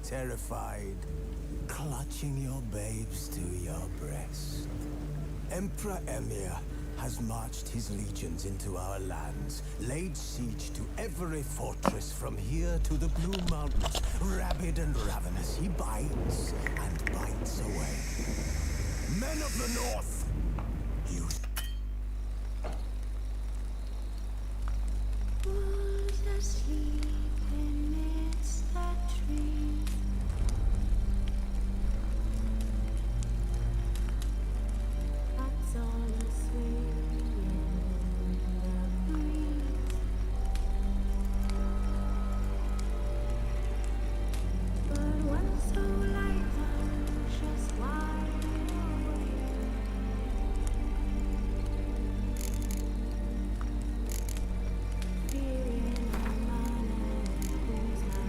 terrified, clutching your babes to your breast. Emperor Emir has marched his legions into our lands, laid siege to every fortress from here to the Blue Mountains. Rabid and ravenous, he bites and bites away. Men of the North, you... Who's asleep amidst that tree? That's all swaying in the breeze. But when so light just wide awake, feeling unmanaged, who's not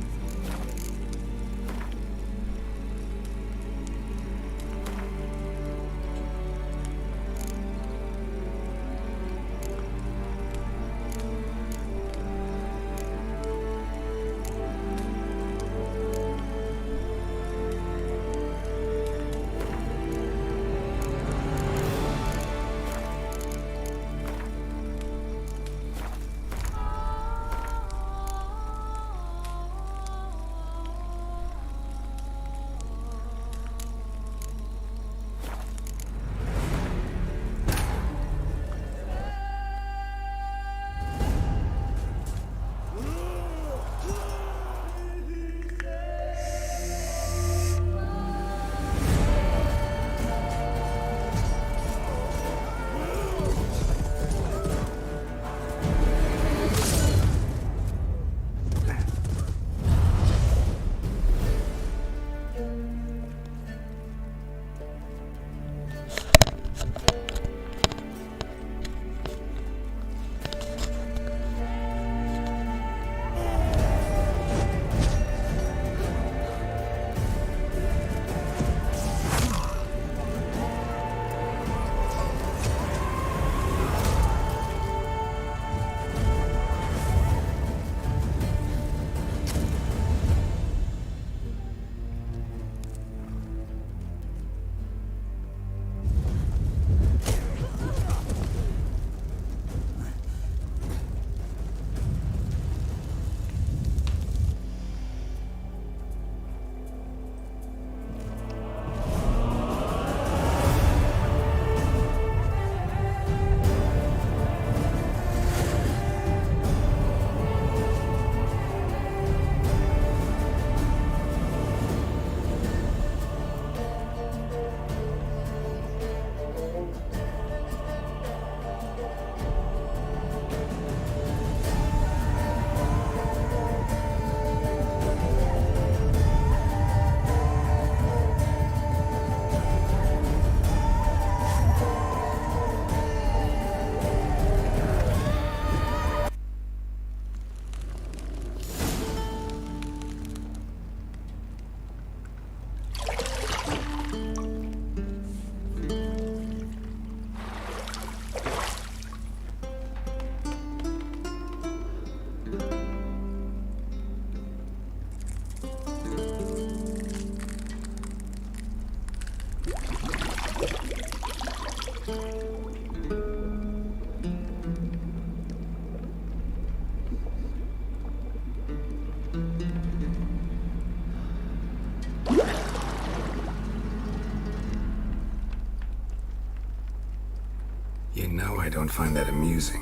You know I don't find that amusing.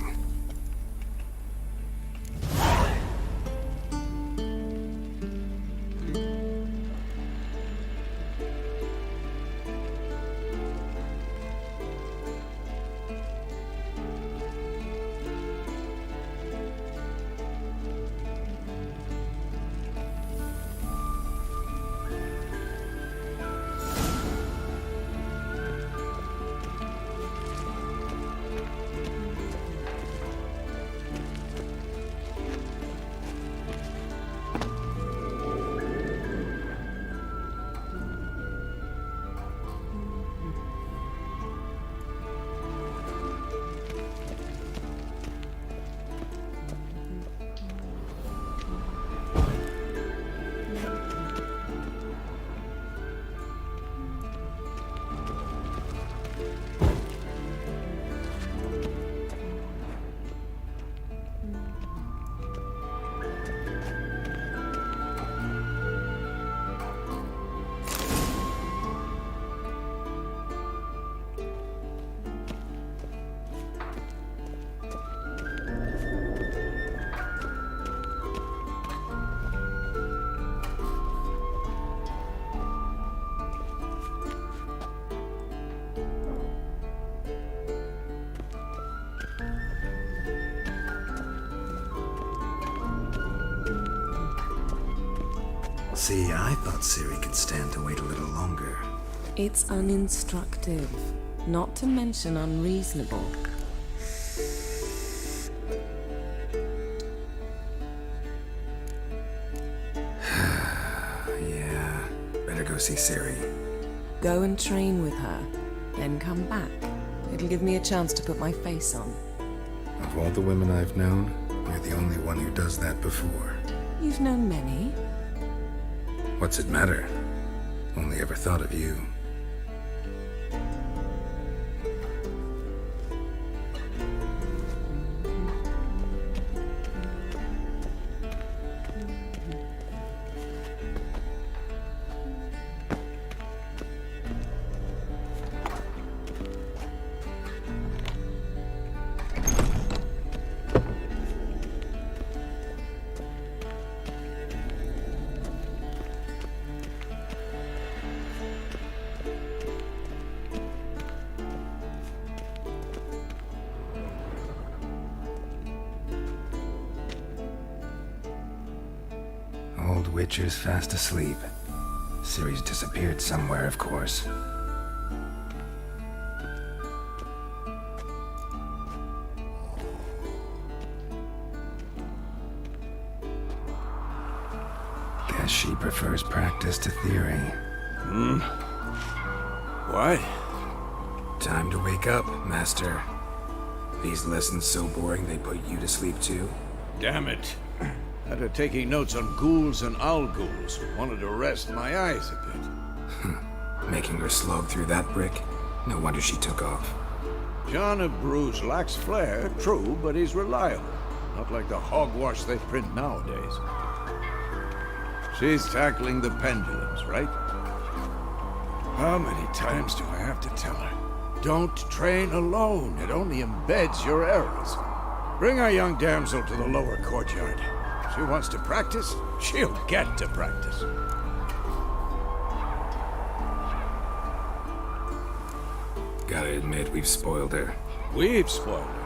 See, I thought Siri could stand to wait a little longer. It's uninstructive, not to mention unreasonable. Yeah, better go see Siri. Go and train with her, then come back. It'll give me a chance to put my face on. Of all the women I've known, you're the only one who does that before. You've known many. What's it matter? Only ever thought of you. Old Witcher's fast asleep. Ciri's disappeared somewhere, of course. Guess she prefers practice to theory. What? Time to wake up, Master. These lessons so boring they put you to sleep too? Damn it. After taking notes on ghouls and owl ghouls, wanted to rest my eyes a bit. Making her slog through that brick? No wonder she took off. John of Bruges lacks flair, true, but he's reliable. Not like the hogwash they print nowadays. She's tackling the pendulums, right? How many times do I have to tell her? Don't train alone. It only embeds your errors. Bring our young damsel to the lower courtyard. She wants to practice, she'll get to practice. Gotta admit, we've spoiled her. We've spoiled her.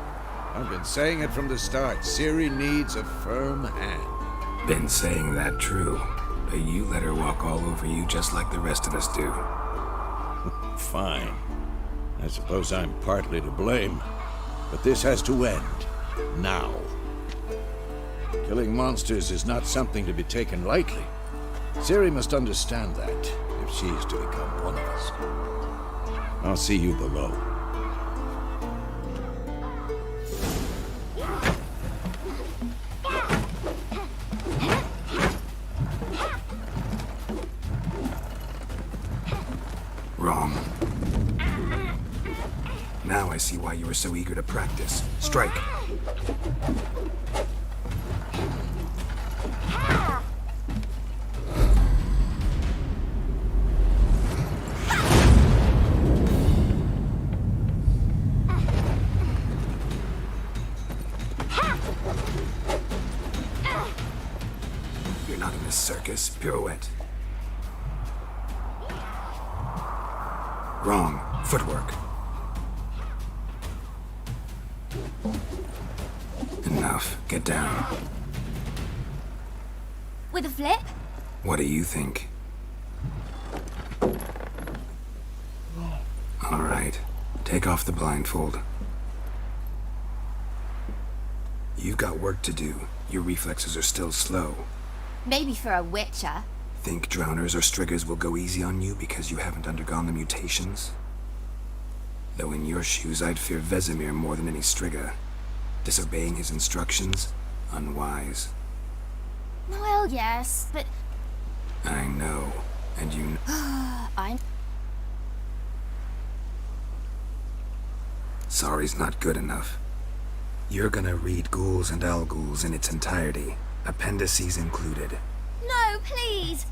I've been saying it from the start. Ciri needs a firm hand. Been saying that true, but you let her walk all over you just like the rest of us do. Fine. I suppose I'm partly to blame. But this has to end. Now. Killing monsters is not something to be taken lightly. Ciri must understand that, if she is to become one of us. I'll see you below. Wrong. Now I see why you were so eager to practice. Strike. You're not in this circus. Pirouette. Wrong. Footwork. Enough. Get down. With a flip? What do you think? All right. Take off the blindfold. You've got work to do. Your reflexes are still slow. Maybe for a witcher. Think drowners or striggers will go easy on you because you haven't undergone the mutations? Though in your shoes, I'd fear Vesemir more than any strigger. Disobeying his instructions? Unwise. Well, yes, but I know. And you I'm... Sorry's not good enough. You're gonna read Ghouls and Ghouls in its entirety, appendices included. No, please!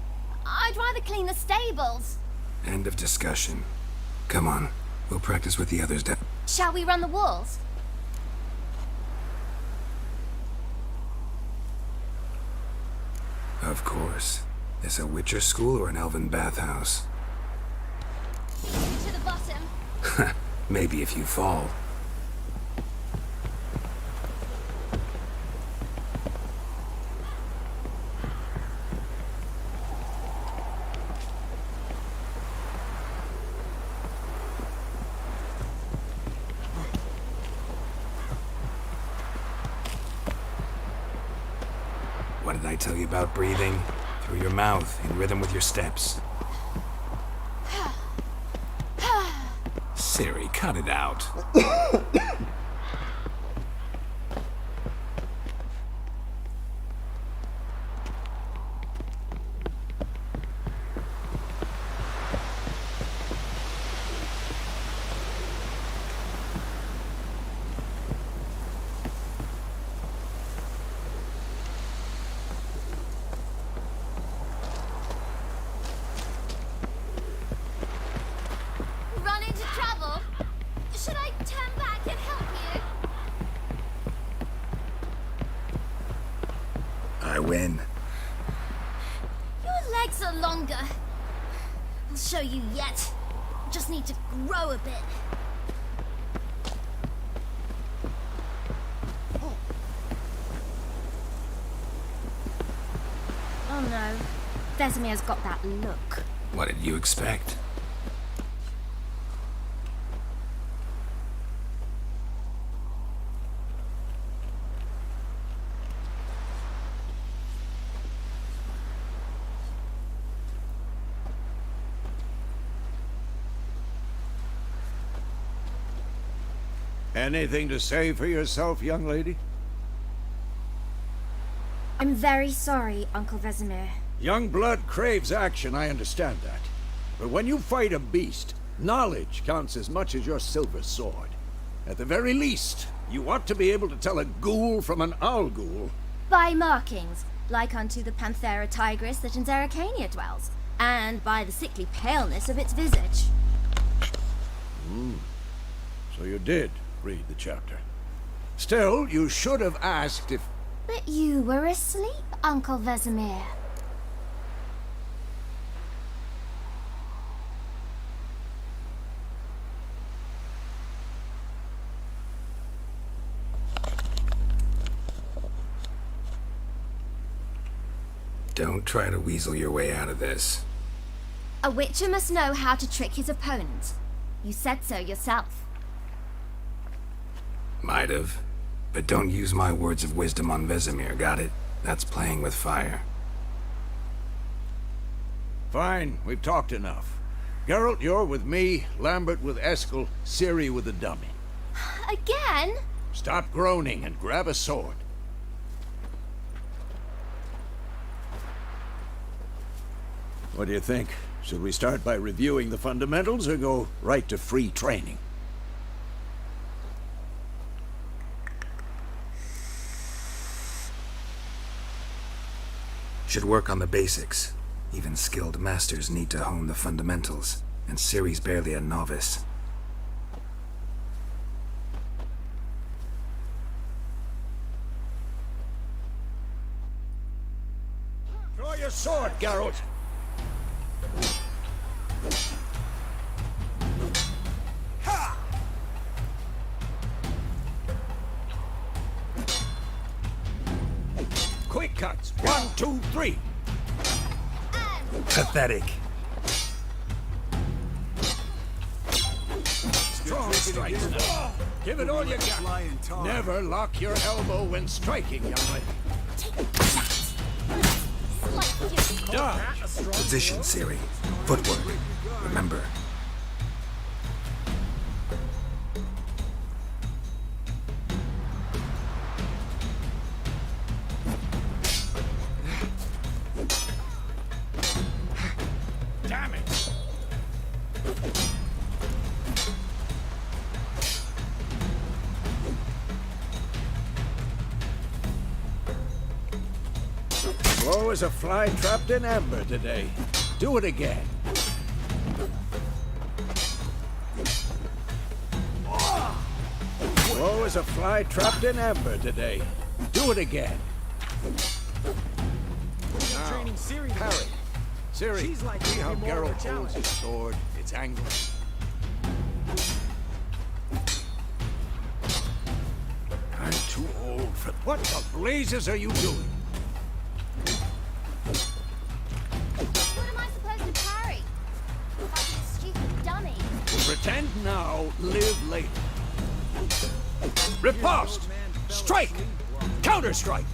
I'd rather clean the stables. End of discussion. Come on, we'll practice with the others down. Shall we run the walls? Of course. This a Witcher school or an elven bathhouse? To the bottom. Maybe if you fall. What did I tell you about breathing? Through your mouth, in rhythm with your steps. Siri, cut it out. Run into trouble? Should I turn back and help you? I win. Your legs are longer. I'll show you yet. Just need to grow a bit. Oh no. Vesemir's got that look. What did you expect? Anything to say for yourself, young lady? I'm very sorry, Uncle Vesemir. Young blood craves action, I understand that. But when you fight a beast, knowledge counts as much as your silver sword. At the very least, you ought to be able to tell a ghoul from an owl ghoul. By markings, like unto the Panthera tigris that in Zeracania dwells, and by the sickly paleness of its visage. So you did read the chapter. Still, you should have asked if... But you were asleep, Uncle Vesemir. Don't try to weasel your way out of this. A witcher must know how to trick his opponent. You said so yourself. Might have. But don't use my words of wisdom on Vesemir, got it? That's playing with fire. Fine, we've talked enough. Geralt, you're with me, Lambert with Eskel, Ciri with the dummy. Again? Stop groaning and grab a sword. What do you think? Should we start by reviewing the fundamentals or go right to free training? Should work on the basics. Even skilled masters need to hone the fundamentals, and Ciri's barely a novice. Draw your sword, Geralt! Ha! Quick cuts. 1, 2, 3. Pathetic. Strong strikes now. Give it all you got. Never lock your elbow when striking, young lady. Dodge. Position, Ciri. Footwork. Remember. Damn it! Slow as a fly trapped in amber today. Do it again. Slow as a fly trapped in amber today. Do it again. Now, parry. Ciri, see how Geralt holds his sword, its angle. I'm too old for... What the blazes are you doing? What am I supposed to parry? Like a stupid dummy. Pretend now, live later. Riposte! Strike! Counter-strike!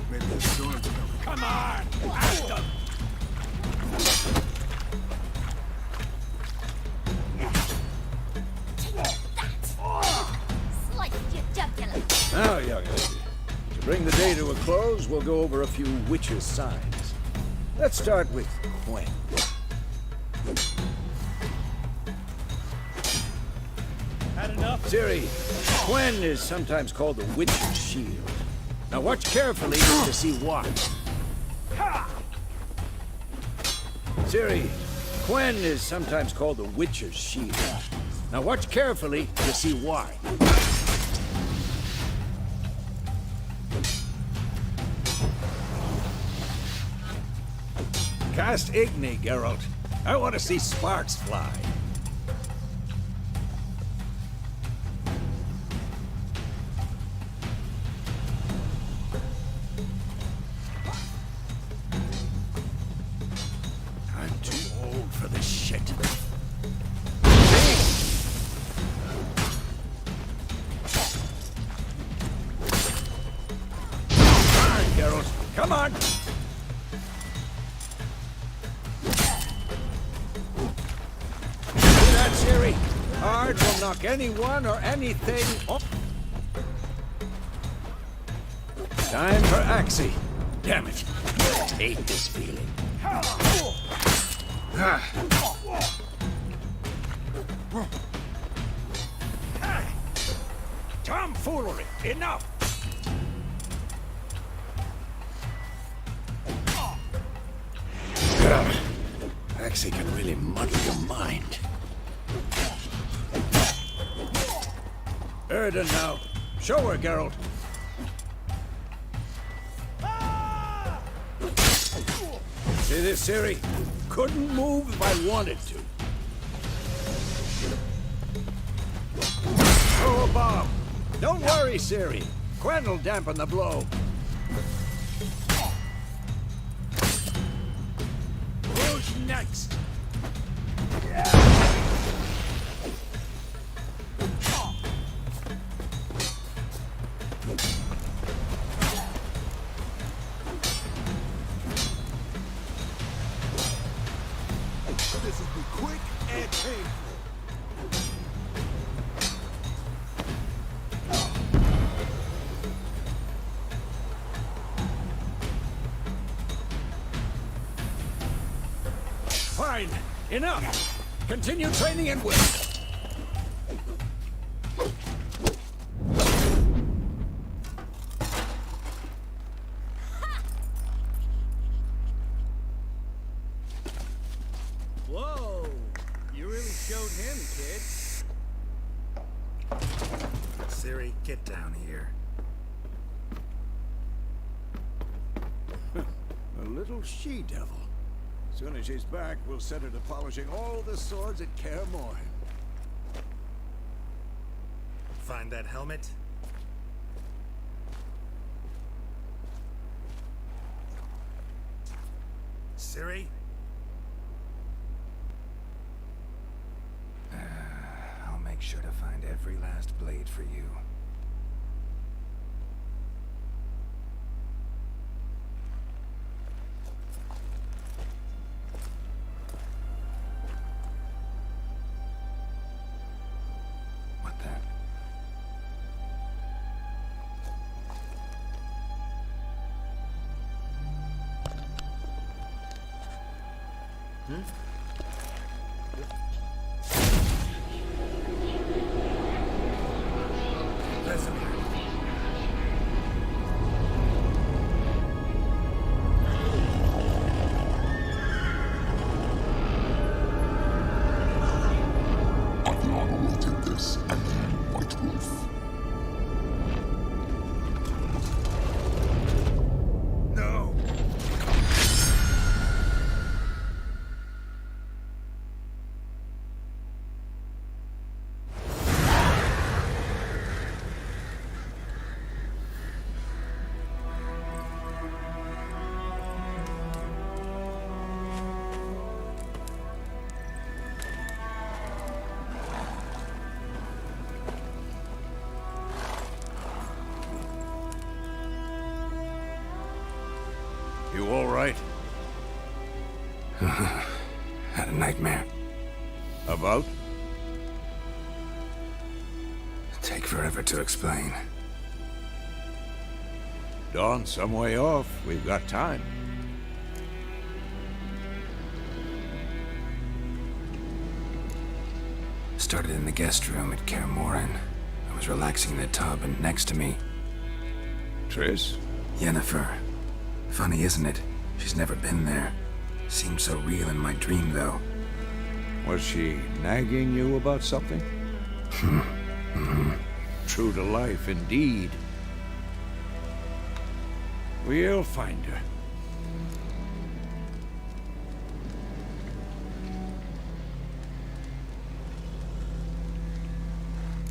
Maybe the storm's coming. Come on! Ask them! Slice your jugular. Now, young lady, to bring the day to a close, we'll go over a few witches' signs. Let's start with Gwen. Had enough? Ciri, Gwen is sometimes called the Witch's Shield. Now watch carefully to see why. Ciri, Gwen is sometimes called the Witch's Shield. Now watch carefully to see why. Cast Igni, Geralt. I want to see sparks fly. I'm too old for this shit. Come on, Geralt. Come on. See that, Ciri? Art will knock anyone or anything off. Time for Axie. Damn it. I hate this feeling. Tomfoolery! Enough! Axie can really muddle your mind. Erden now. Show her, Geralt. See this, Ciri? Couldn't move if I wanted to. Throw a bomb. Don't worry, Ciri. Gwen'll dampen the blow. Who's next? This will be quick and painful. Fine. Enough. Continue training and work. Whoa! You really showed him, kid. Ciri, get down here. A little she-devil. Soon as she's back, we'll set her to polishing all the swords at Kaer Morhen. Find that helmet? Ciri? I'll make sure to find every last blade for you. What that? Vesemir. Adriana will take this, and then White Wolf. No! About? Take forever to explain. Dawn's some way off. We've got time. Started in the guest room at Kaer Morhen. I was relaxing in the tub, and next to me, Triss? Yennefer. Funny, isn't it? She's never been there. Seemed so real in my dream, though. Was she nagging you about something? True to life, indeed. We'll find her.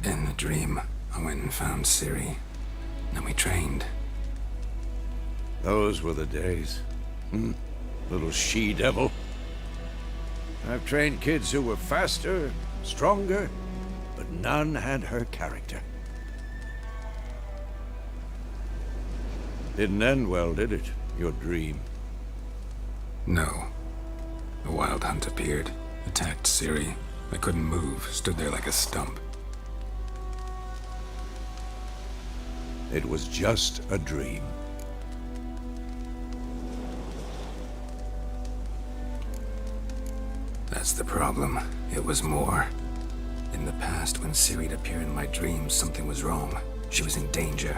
In the dream, I went and found Ciri. Then we trained. Those were the days. Little she-devil. I've trained kids who were faster, stronger, but none had her character. Didn't end well, did it? Your dream? No. A wild hunt appeared, attacked Ciri. I couldn't move, stood there like a stump. It was just a dream. That's the problem. It was more. In the past, when Ciri'd appear in my dreams, something was wrong. She was in danger.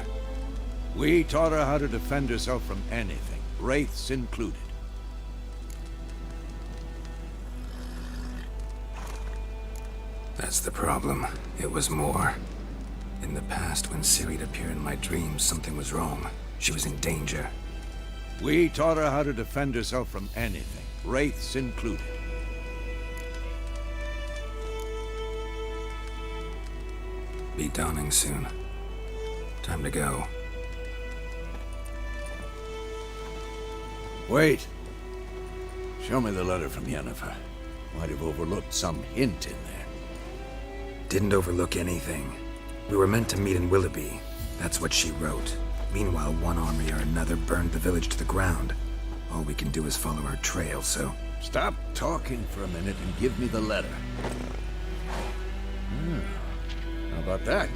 We taught her how to defend herself from anything, wraiths included. That's the problem. It was more. In the past, when Ciri'd appear in my dreams, something was wrong. She was in danger. We taught her how to defend herself from anything, wraiths included. Be dawning soon. Time to go. Wait. Show me the letter from Yennefer. Might have overlooked some hint in there. Didn't overlook anything. We were meant to meet in Willoughby. That's what she wrote. Meanwhile, one army or another burned the village to the ground. All we can do is follow her trail, so... Stop talking for a minute and give me the letter. How about that?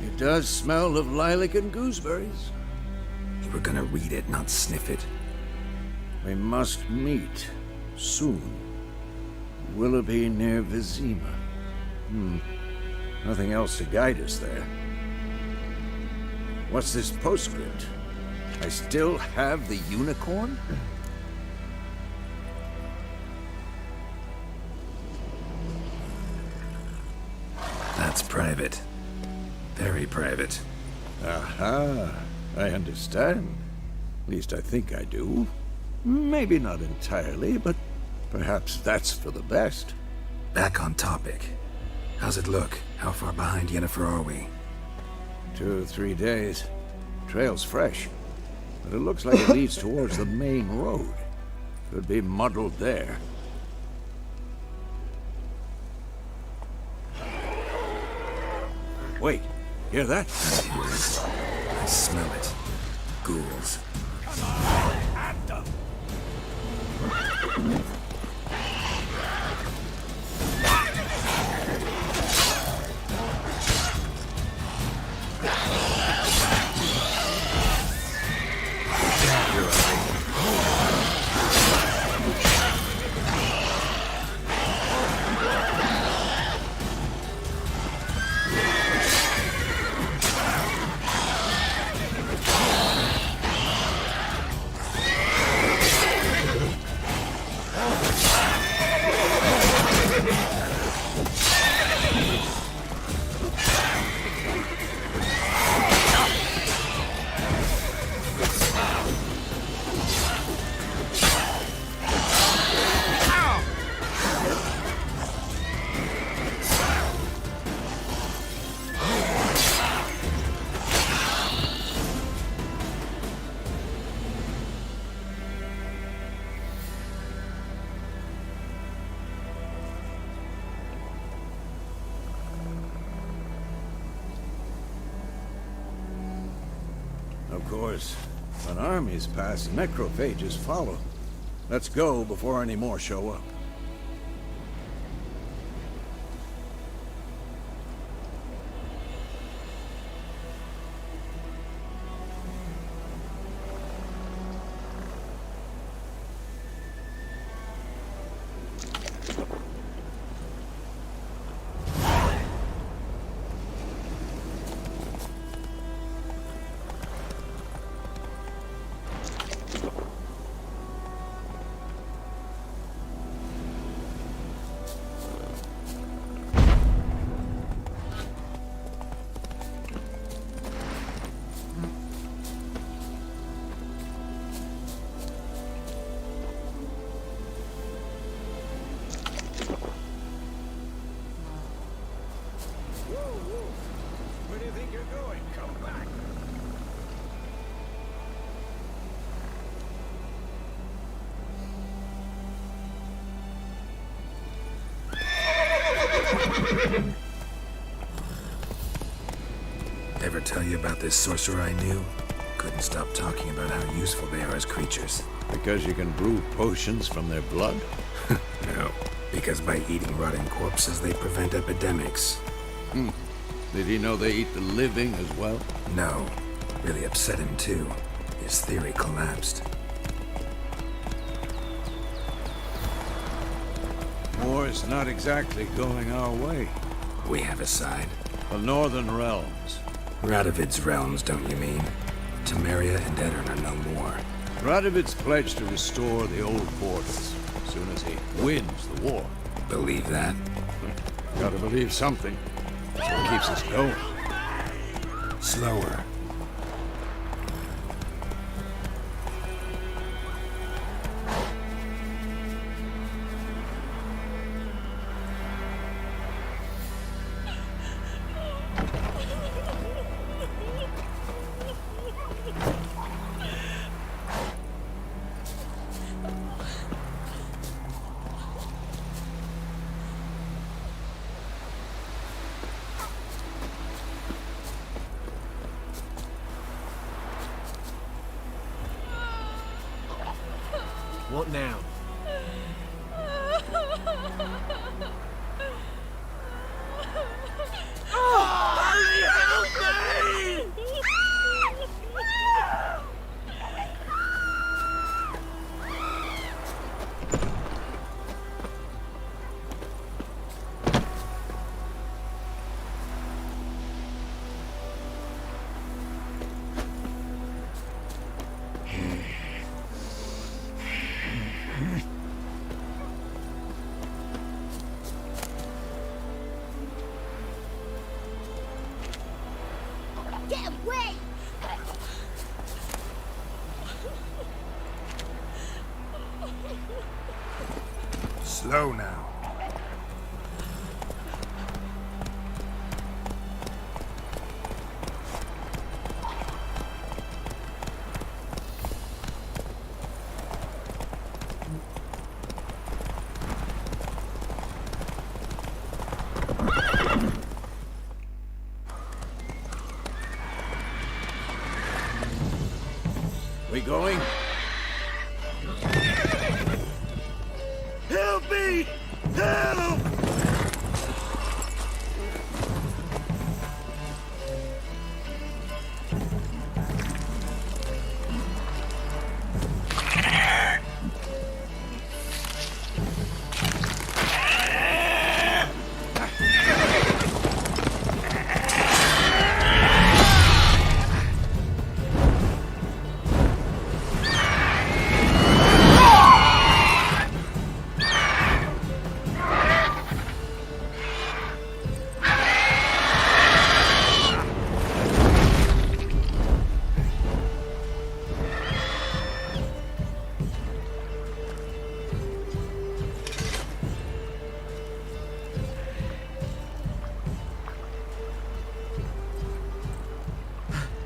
It does smell of lilac and gooseberries. You were gonna read it, not sniff it. We must meet. Soon. Willoughby near Vizima. Nothing else to guide us there. What's this postscript? I still have the unicorn? That's private. Very private. Aha, I understand. At least I think I do. Maybe not entirely, but perhaps that's for the best. Back on topic. How's it look? How far behind Yennefer are we? 2 or 3 days. Trail's fresh, but it looks like it leads towards the main road. Could be muddled there. Wait, hear that? I hear it. I smell it. Ghouls. Of course, when armies pass, necrophages follow. Let's go before any more show up. Where do you think you're going? Come back! Ever tell you about this sorcerer I knew? Couldn't stop talking about how useful they are as creatures. Because you can brew potions from their blood? No, because by eating rotting corpses, they prevent epidemics. Did he know they eat the living as well? No, really upset him too. His theory collapsed. War's not exactly going our way. We have a side. The Northern Realms. Radovid's realms, don't you mean? Temeria and Edirn are no more. Radovid's pledged to restore the old borders as soon as he wins the war. Believe that? Gotta believe something. That's what keeps us going. Slower. What now? Get away! Slow now. We going? Help me! Help!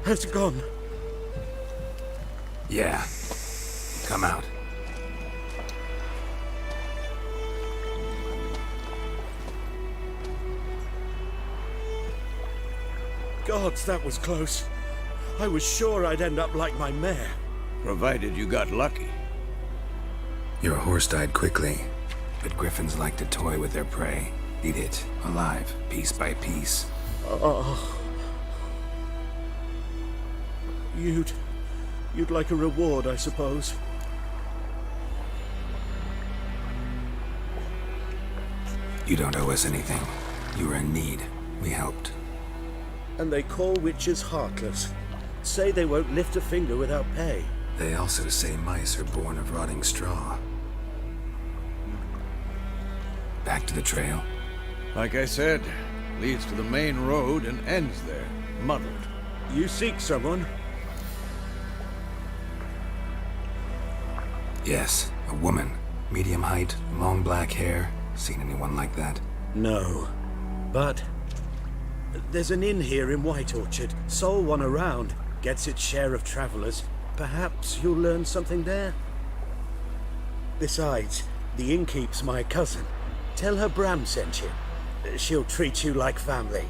Has gone. Yeah. Come out. Gods, that was close. I was sure I'd end up like my mare. Provided you got lucky. Your horse died quickly, but griffins like to toy with their prey. Eat it, alive, piece by piece. Oh. You'd like a reward, I suppose. You don't owe us anything. You were in need. We helped. And they call witches heartless. Say they won't lift a finger without pay. They also say mice are born of rotting straw. Back to the trail. Like I said, leads to the main road and ends there, muddled. You seek someone? Yes, a woman. Medium height, long black hair. Seen anyone like that? No. But There's an inn here in White Orchard. Sole one around. Gets its share of travellers. Perhaps you'll learn something there. Besides, the innkeep's my cousin. Tell her Bram sent you. She'll treat you like family.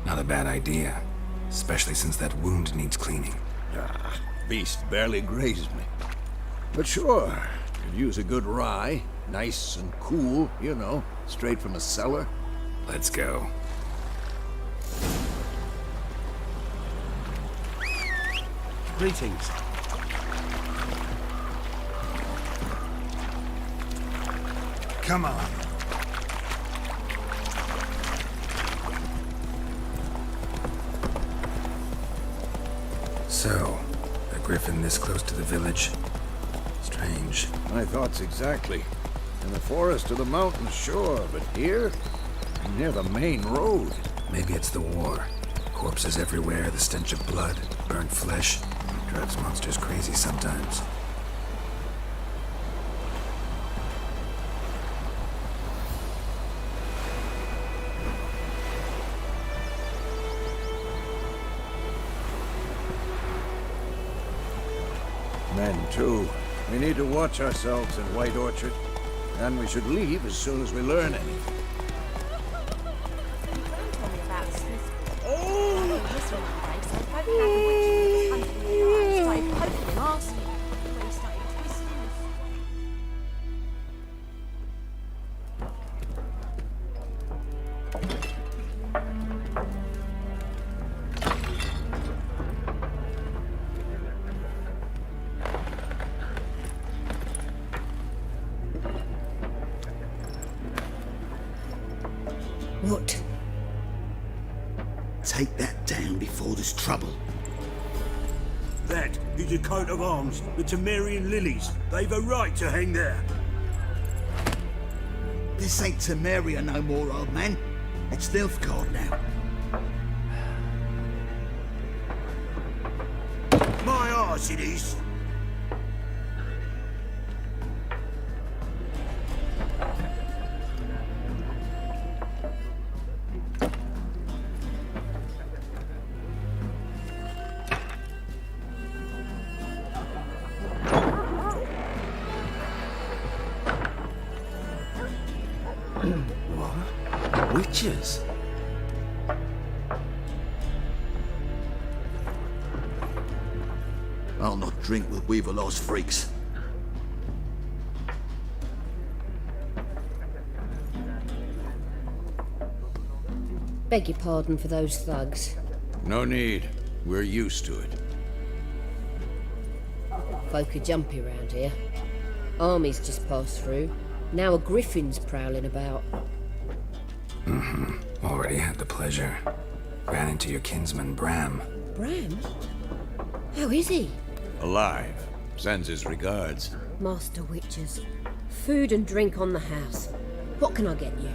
Not a bad idea. Especially since that wound needs cleaning. Ah, beast barely grazed me. But sure, could use a good rye. Nice and cool, you know, straight from a cellar. Let's go. Greetings. Come on. So, a griffin this close to the village? Strange. My thoughts exactly. In the forest or the mountains, sure, but here? Near the main road. Maybe it's the war. Corpses everywhere, the stench of blood, burnt flesh. Drives monsters crazy sometimes. Men, too. We need to watch ourselves in White Orchard. And we should leave as soon as we learn anything. What? Take that down before there's trouble. That is a coat of arms, the Temerian lilies. They've a right to hang there. This ain't Temeria no more, old man. It's Nilfgaard now. My arse it is. What? Witches? I'll not drink with Weaverlaw's freaks. Beg your pardon for those thugs. No need. We're used to it. Folk are jumpy round here. Armies just passed through. Now a griffin's prowling about. Already had the pleasure. Ran into your kinsman, Bram. Bram? How is he? Alive. Sends his regards. Master Witches. Food and drink on the house. What can I get you?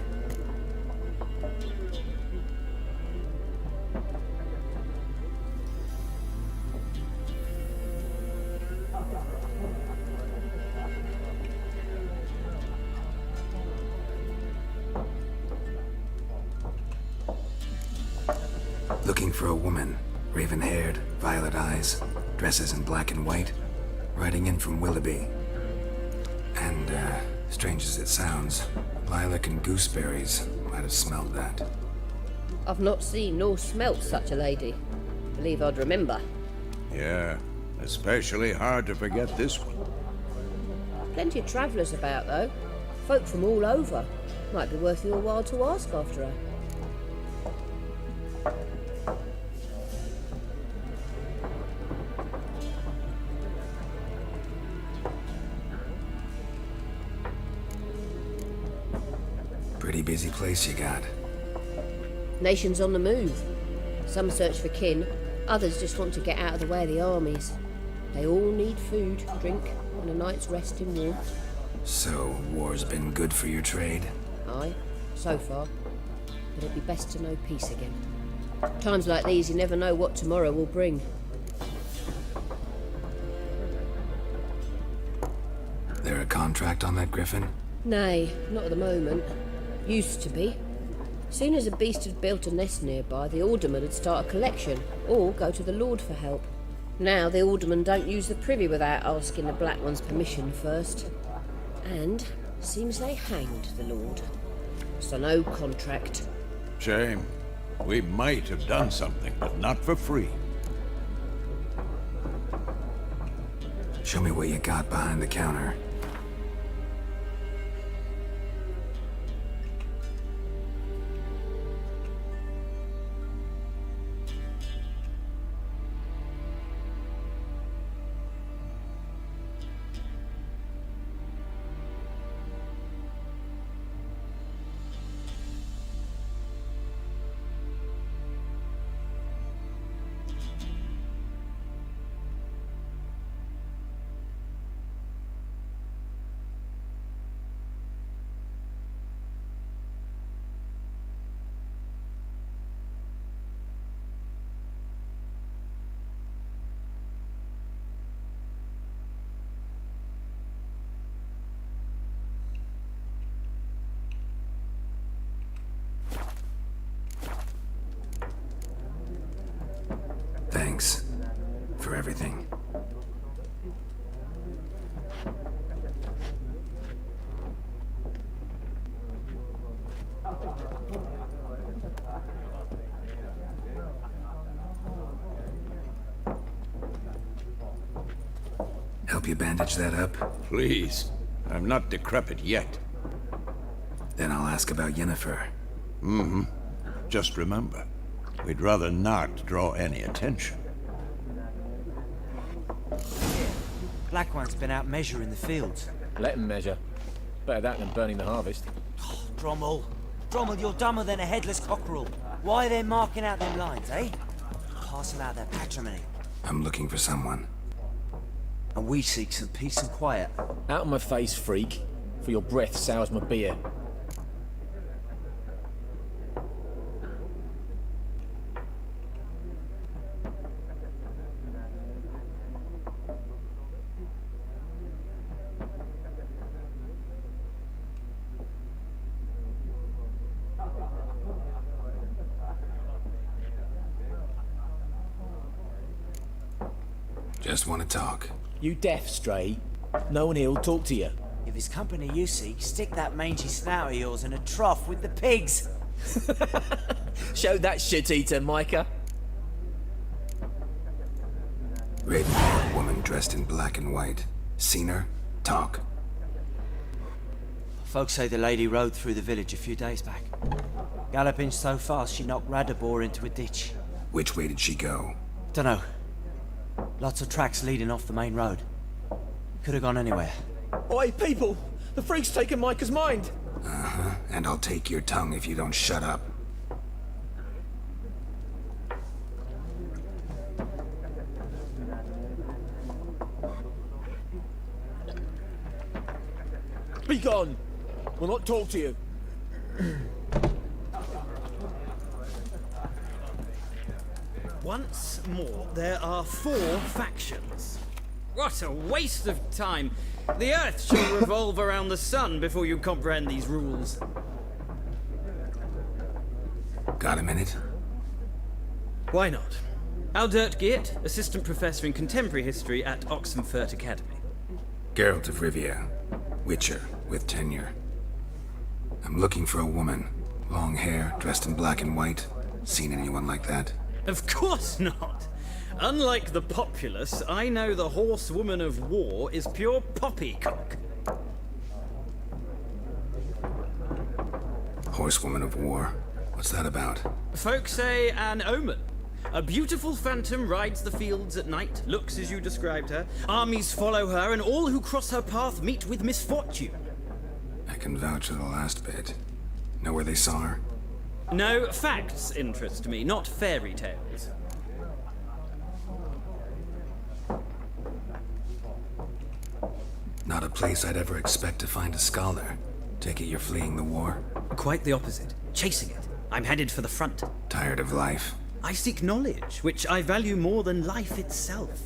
Looking for a woman. Raven-haired, violet eyes, dresses in black and white. Riding in from Willoughby. And, strange as it sounds, lilac and gooseberries might have smelled that. I've not seen nor smelt such a lady. Believe I'd remember. Yeah, especially hard to forget this one. Plenty of travellers about, though. Folk from all over. Might be worth your while to ask after her. Pretty busy place you got. Nations on the move. Some search for kin, others just want to get out of the way of the armies. They all need food, drink, and a night's rest in warmth. So, war's been good for your trade? Aye, so far. But it'd be best to know peace again. Times like these, you never know what tomorrow will bring. There a contract on that griffin? Nay, not at the moment. Used to be. Soon as a beast had built a nest nearby, the alderman would start a collection, or go to the Lord for help. Now the aldermen don't use the privy without asking the Black One's permission first. And seems they hanged the Lord. So no contract. Shame. We might have done something, but not for free. Show me what you got behind the counter. Thanks for everything. Help you bandage that up? Please. I'm not decrepit yet. Then I'll ask about Yennefer. Mm-hmm. Just remember, we'd rather not draw any attention. Black One's been out measuring the fields. Let him measure. Better that than burning the harvest. Oh, Drommel, you're dumber than a headless cockerel. Why are they marking out them lines, eh? Passing out their patrimony. I'm looking for someone. And we seek some peace and quiet. Out of my face, freak. For your breath sours my beer. Just want to talk. You deaf, Stray? No one here'll talk to you. If it's company you seek, stick that mangy snout of yours in a trough with the pigs. Show that shit-eater, Micah. Raven-haired woman dressed in black and white. Seen her? Talk. Folks say the lady rode through the village a few days back. Galloping so fast she knocked Radabor into a ditch. Which way did she go? Dunno. Lots of tracks leading off the main road. Could have gone anywhere. Oi, people! The freak's taken Micah's mind! Uh-huh. And I'll take your tongue if you don't shut up. Be gone! We'll not talk to you. Once more, there are 4 factions. What a waste of time! The Earth shall revolve around the sun before you comprehend these rules. Got a minute? Why not? Aldert Geert, Assistant Professor in Contemporary History at Oxenfurt Academy. Geralt of Rivia. Witcher, with tenure. I'm looking for a woman. Long hair, dressed in black and white. Seen anyone like that? Of course not! Unlike the populace, I know the horsewoman of war is pure poppycock. Horsewoman of war? What's that about? Folk say an omen. A beautiful phantom rides the fields at night, looks as you described her. Armies follow her, and all who cross her path meet with misfortune. I can vouch for the last bit. Know where they saw her? No, facts interest me, not fairy tales. Not a place I'd ever expect to find a scholar. Take it you're fleeing the war? Quite the opposite. Chasing it. I'm headed for the front. Tired of life? I seek knowledge, which I value more than life itself.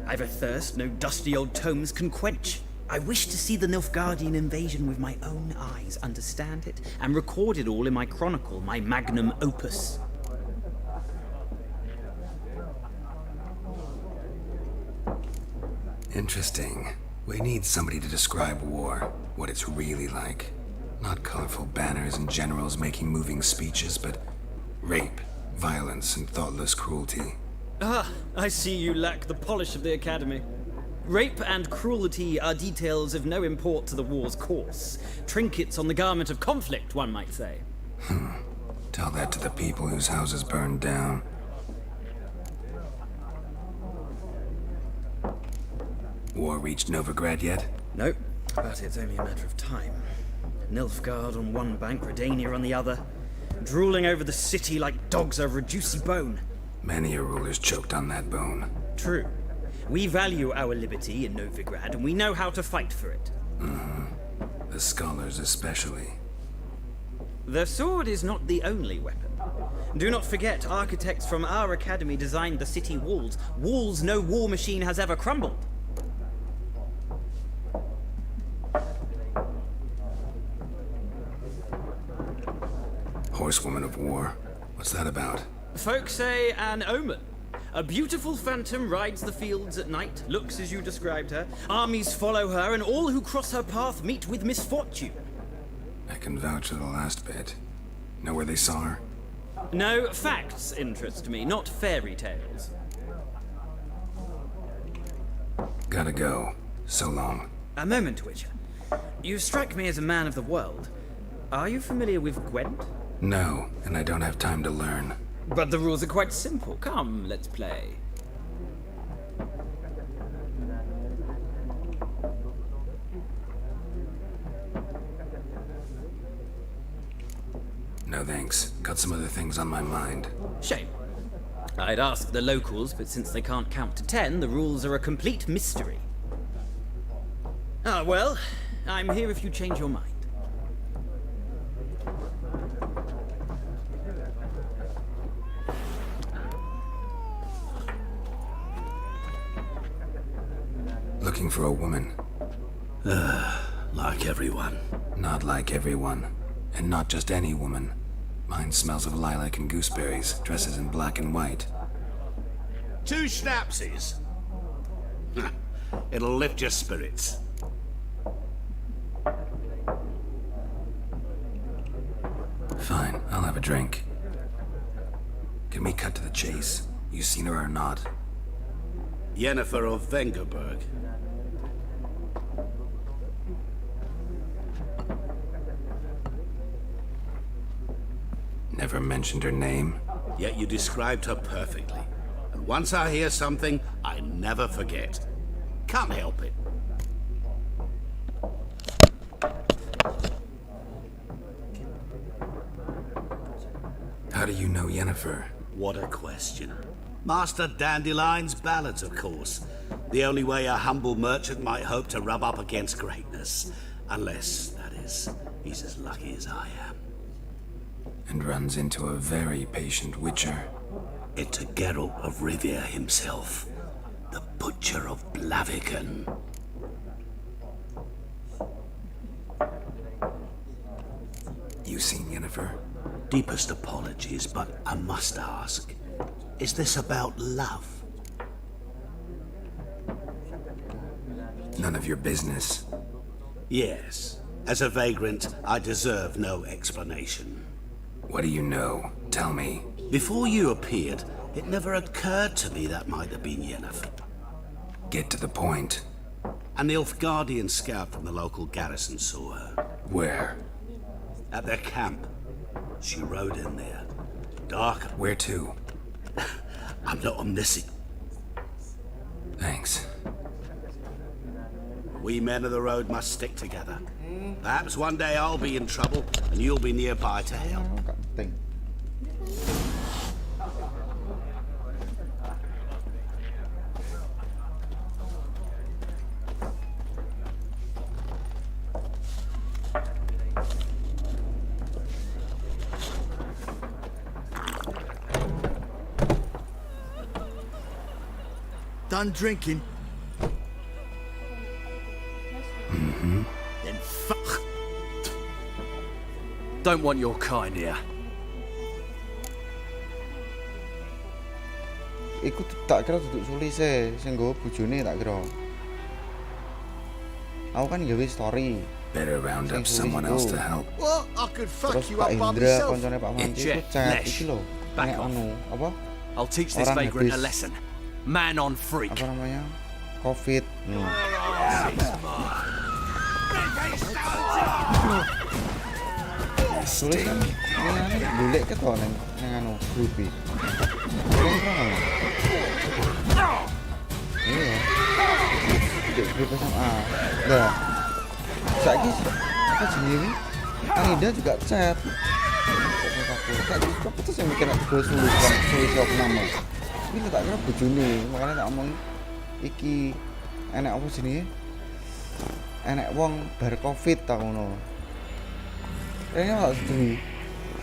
I've a thirst no dusty old tomes can quench. I wish to see the Nilfgaardian invasion with my own eyes, understand it, and record it all in my chronicle, my magnum opus. Interesting. We need somebody to describe war, what it's really like. Not colorful banners and generals making moving speeches, but rape, violence, and thoughtless cruelty. Ah, I see you lack the polish of the Academy. Rape and cruelty are details of no import to the war's course. Trinkets on the garment of conflict, one might say. Tell that to the people whose houses burned down. War reached Novigrad yet? No, but it's only a matter of time. Nilfgaard on one bank, Redania on the other, drooling over the city like dogs over a juicy bone. Many a ruler's choked on that bone. True. We value our liberty in Novigrad, and we know how to fight for it. The scholars especially. The sword is not the only weapon. Do not forget, architects from our academy designed the city walls. Walls no war machine has ever crumbled. Horsewoman of War. What's that about? Folk say an omen. A beautiful phantom rides the fields at night, looks as you described her. Armies follow her, and all who cross her path meet with misfortune. I can vouch for the last bit. Know where they saw her? No, facts interest me, not fairy tales. Gotta go. So long. A moment, Witcher. You strike me as a man of the world. Are you familiar with Gwent? No, and I don't have time to learn. But the rules are quite simple. Come, let's play. No thanks. Got some other things on my mind. Shame. I'd ask the locals, but since they can't count to 10, the rules are a complete mystery. Ah, well, I'm here if you change your mind. Looking for a woman. Like everyone. Not like everyone. And not just any woman. Mine smells of lilac and gooseberries, dresses in black and white. 2 schnapsies. It'll lift your spirits. Fine, I'll have a drink. Can we cut to the chase? You seen her or not? Yennefer of Vengerberg. Never mentioned her name. Yet you described her perfectly. And once I hear something, I never forget. Can't help it. How do you know Yennefer? What a question. Master Dandelion's ballads, of course. The only way a humble merchant might hope to rub up against greatness. Unless, that is, he's as lucky as I am. And runs into a very patient witcher. Into Geralt of Rivia himself. The Butcher of Blaviken. You seen Yennefer? Deepest apologies, but I must ask. Is this about love? None of your business. Yes. As a vagrant, I deserve no explanation. What do you know? Tell me. Before you appeared, it never occurred to me that might have been Yennefer. Get to the point. A Nilfgaardian scout from the local garrison saw her. Where? At their camp. She rode in there. Dark. Where to? I'm not omniscient. Thanks. We men of the road must stick together. Perhaps one day I'll be in trouble and you'll be nearby to help. Done drinking? Then fuck. Don't want your kind here. Iku tak kira duduk sulise sing nggawa bojone tak kira. Aku kan gawe story. Better round up someone else to help. What? I could fuck Terus you Pak up by Indra myself. koncone Pak Manci iku chat iki lho. Back Nek off. apa? I'll teach this Orang vagrant a habis. lesson. Man on freak. Apa namanya? Covid. Tulis kan ini golek ke to nang anu grup iki. Iya. Di grup SMA. Lah. Saiki apa jenenge? Anida juga chat. Saiki kok terus yang mikir aku sulis apa nama. Ini tak kira bojone, makanya tak omong iki enek apa jenenge? Enek wong bar Covid ta ngono. Kayaknya gak sedih.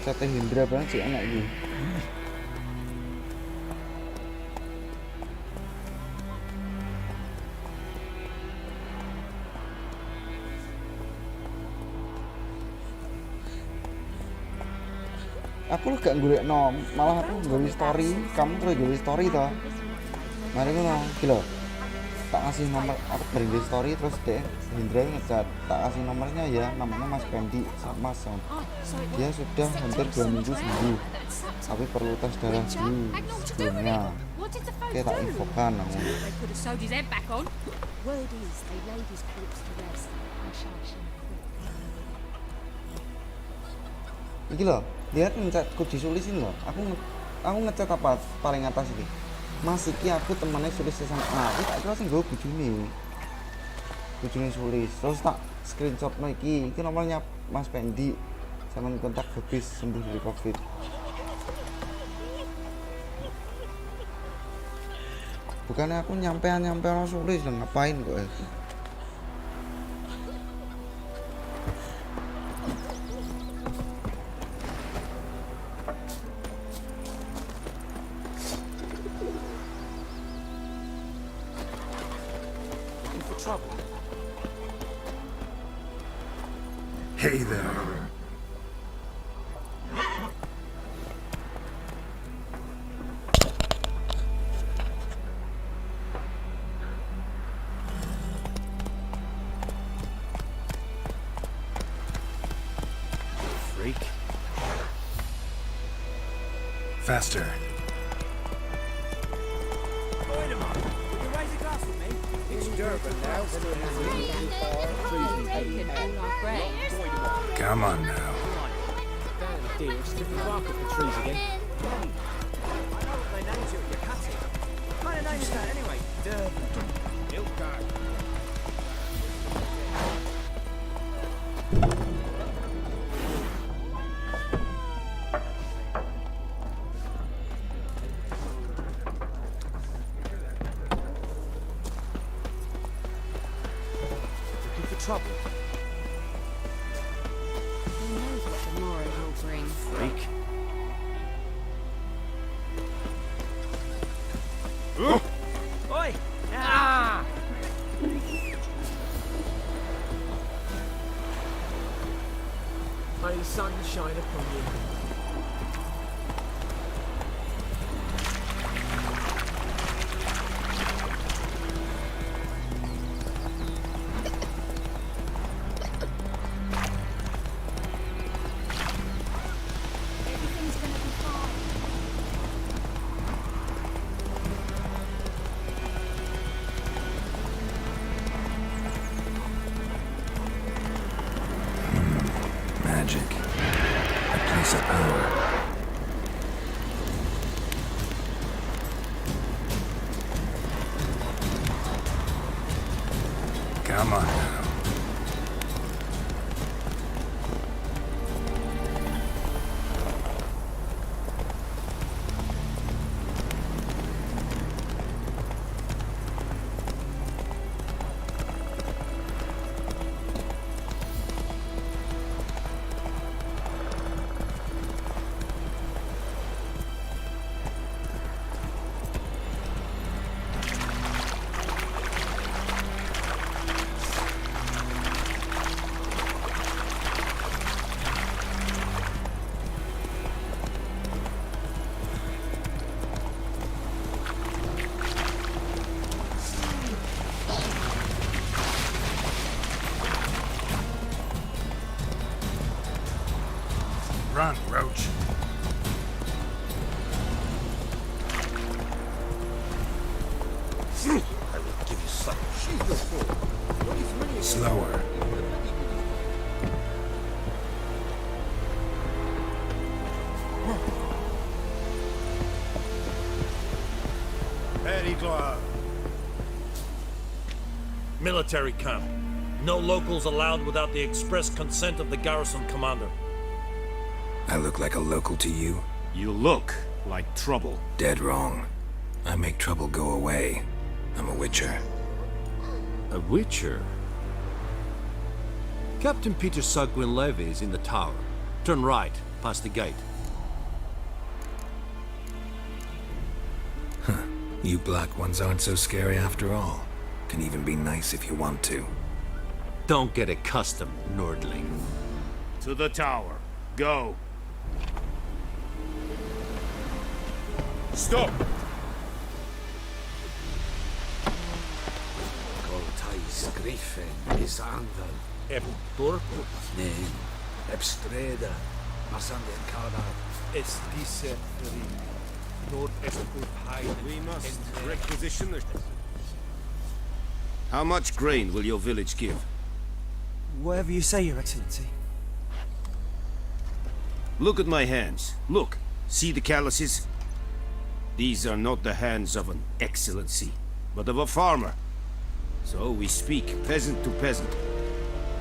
Sate Hendra banget sih enak iki. Aku lu gak golekno, malah aku gawe story, kamu terus gawe story to. Mari ngono, iki lho. Tak kasih nomor, aku beri story terus deh Hendra ngecat, tak kasih nomornya ya, namanya Mas Pendi sama Sam. Dia sudah hampir 2 minggu sembuh, tapi perlu tes darah dulu sebelumnya. Oke, tak infokan namun. Iki loh, lihat ngecatku disulisin loh. Aku ngecat apa paling atas ini. Mas iki aku temennya sulis SMA. Aku tak kira sing nggo bojone. Bojone sulis. Terus tak screenshotno iki. Iki nomornya Mas Pendi. Sampeyan kontak habis sembuh dari Covid. Bukannya aku nyampean sulis dan ngapain kok. Hey there. Freak. Faster. Wait a moment. Will you raise a glass with me? It's Durban now. Come on now. Damn dear, stripping bark off the trees again. I know what they named you at your cutting. What kind of name is that anyway? Durban. Milk guard. Looking for trouble. Who knows what tomorrow will bring? Freak. Oi! Ah! May the sun shine upon you. Everything's gonna be fine. Magic. A place of power. Come on now. Slower. Military camp. No locals allowed without the express consent of the garrison commander. I look like a local to you? You look like trouble. Dead wrong. I make trouble go away. I'm a witcher. A witcher? Captain Peter Sugwin Levy is in the tower. Turn right, past the gate. Huh. You black ones aren't so scary after all. Can even be nice if you want to. Don't get accustomed, Nordling. To the tower. Go. Stop! Cortais Griffin is andan. Eb Dorp? Nee, eb streda. Masanden Kada. Es diese Nord We must requisition the... How much grain will your village give? Whatever you say, Your Excellency. Look at my hands. Look. See the calluses? These are not the hands of an excellency, but of a farmer. So we speak peasant to peasant.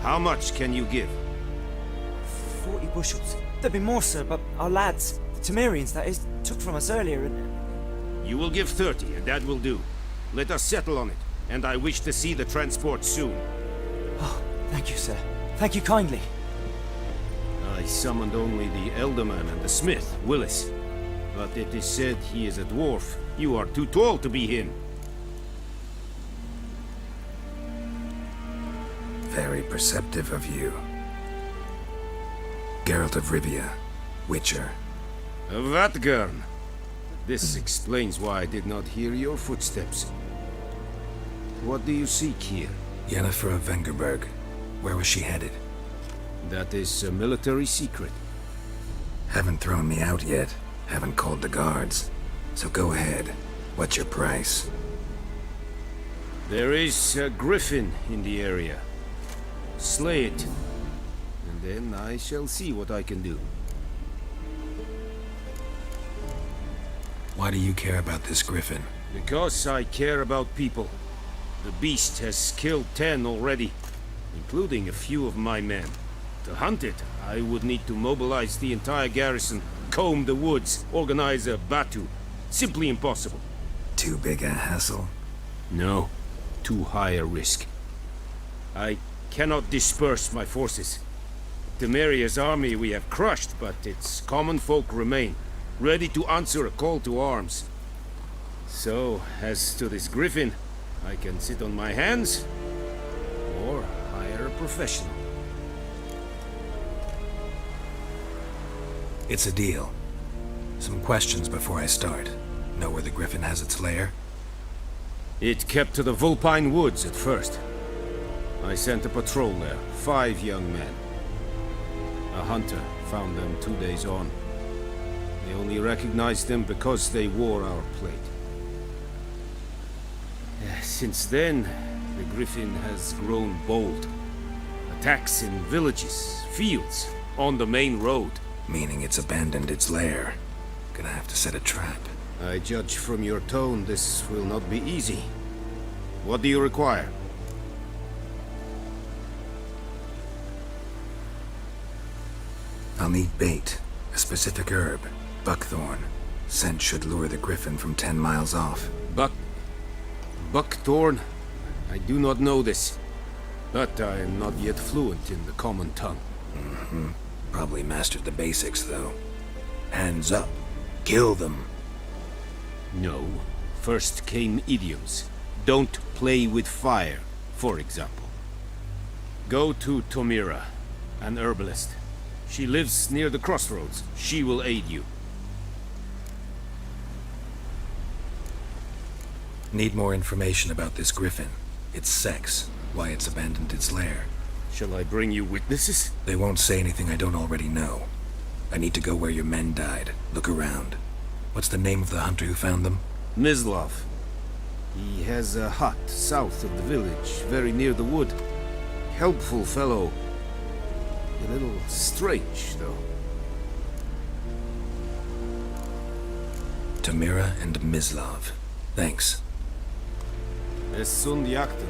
How much can you give? 40 bushels. There'd be more, sir, but our lads, the Temerians, that is, took from us earlier and... You will give 30, and that will do. Let us settle on it, and I wish to see the transport soon. Oh, thank you, sir. Thank you kindly. I summoned only the Elderman and the smith, Willis. But it is said he is a dwarf. You are too tall to be him. Very perceptive of you. Geralt of Rivia, Witcher. Vatgern. This explains why I did not hear your footsteps. What do you seek here? Yennefer of Vengerberg. Where was she headed? That is a military secret. Haven't thrown me out yet. Haven't called the guards. So go ahead. What's your price? There is a griffin in the area. Slay it. And then I shall see what I can do. Why do you care about this griffin? Because I care about people. The beast has killed 10 already, including a few of my men. To hunt it, I would need to mobilize the entire garrison, comb the woods, organize a batu. Simply impossible. Too big a hassle? No, too high a risk. I cannot disperse my forces. Temeria's army we have crushed, but its common folk remain, ready to answer a call to arms. So, as to this griffin, I can sit on my hands, or hire a professional. It's a deal. Some questions before I start. Know where the griffin has its lair? It kept to the Vulpine Woods at first. I sent a patrol there, 5 young men. A hunter found them 2 days on. They only recognized them because they wore our plate. Since then, the griffin has grown bold. Attacks in villages, fields, on the main road. Meaning it's abandoned its lair. Gonna have to set a trap. I judge from your tone this will not be easy. What do you require? I'll need bait. A specific herb. Buckthorn. Scent should lure the griffin from 10 miles off. Buckthorn? I do not know this. But I am not yet fluent in the common tongue. Mm-hmm. Probably mastered the basics, though. Hands up. Kill them. No. First came idioms. Don't play with fire, for example. Go to Tomira, an herbalist. She lives near the crossroads. She will aid you. Need more information about this griffin. Its sex, why it's abandoned its lair. Shall I bring you witnesses? They won't say anything I don't already know. I need to go where your men died. Look around. What's the name of the hunter who found them? Mislav. He has a hut south of the village, very near the wood. helpful fellow. A little strange, though. Tamira and Mislav. Thanks. Es sunt jakten.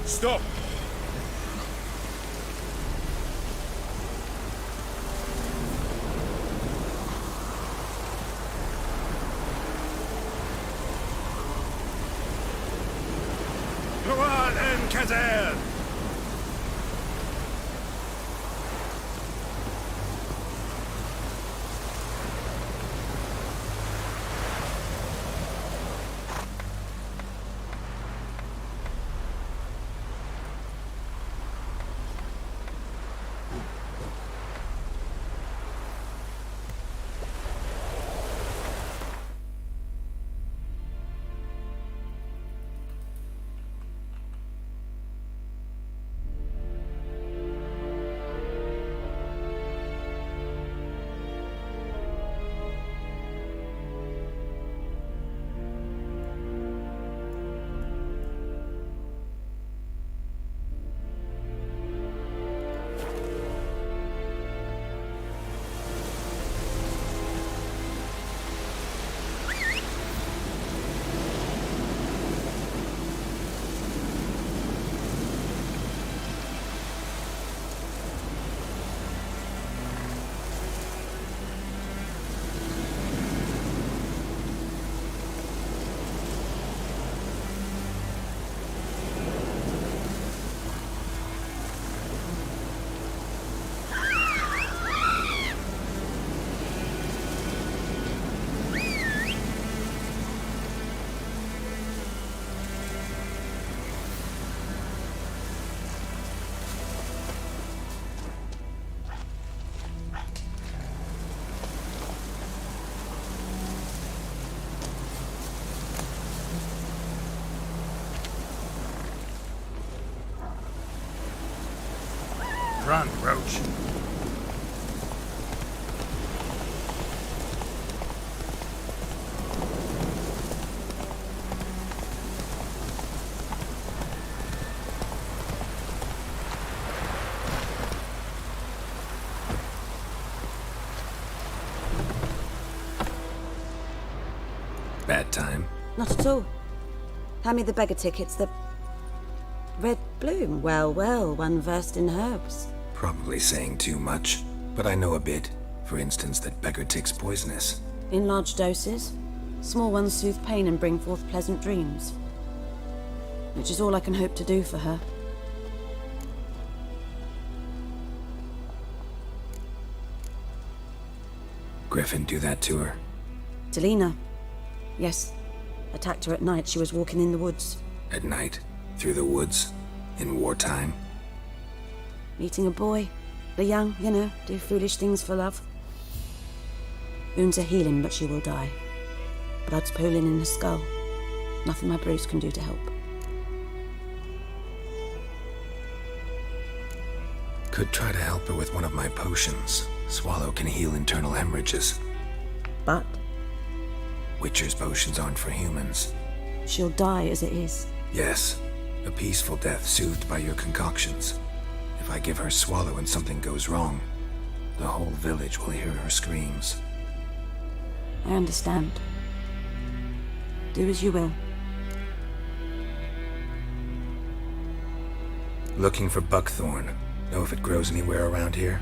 Stop! Ruan and Kazer! Run, Roach. Bad time. Not at all. Hand me the beggar tickets, the red bloom. Well, well, one versed in herbs. Probably saying too much, but I know a bit. For instance, that beggar tick's poisonous. In large doses. Small ones soothe pain and bring forth pleasant dreams. Which is all I can hope to do for her. Griffin do that to her? Delina. Yes. Attacked her at night. She was walking in the woods. At night? Through the woods? In wartime? Meeting a boy. The young, you know, do foolish things for love. Wounds are healing, but she will die. Blood's pooling in her skull. Nothing my Bruce can do to help. Could try to help her with one of my potions. Swallow can heal internal hemorrhages. But? Witcher's potions aren't for humans. She'll die as it is. Yes. A peaceful death soothed by your concoctions. If I give her Swallow and something goes wrong, the whole village will hear her screams. I understand. Do as you will. Looking for buckthorn. Know if it grows anywhere around here?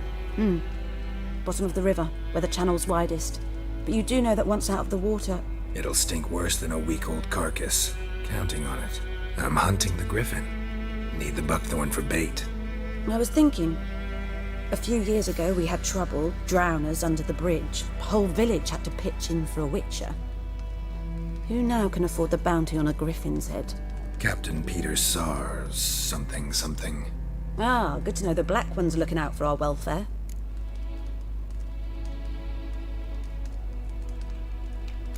Bottom of the river, where the channel's widest. But you do know that once out of the water... It'll stink worse than a week-old carcass. Counting on it. I'm hunting the griffin. Need the buckthorn for bait. I was thinking, A few years ago we had trouble, drowners under the bridge. The whole village had to pitch in for a witcher. Who now can afford the bounty on a griffin's head? Captain Peter Sars, something. Ah, good to know the Black One's looking out for our welfare.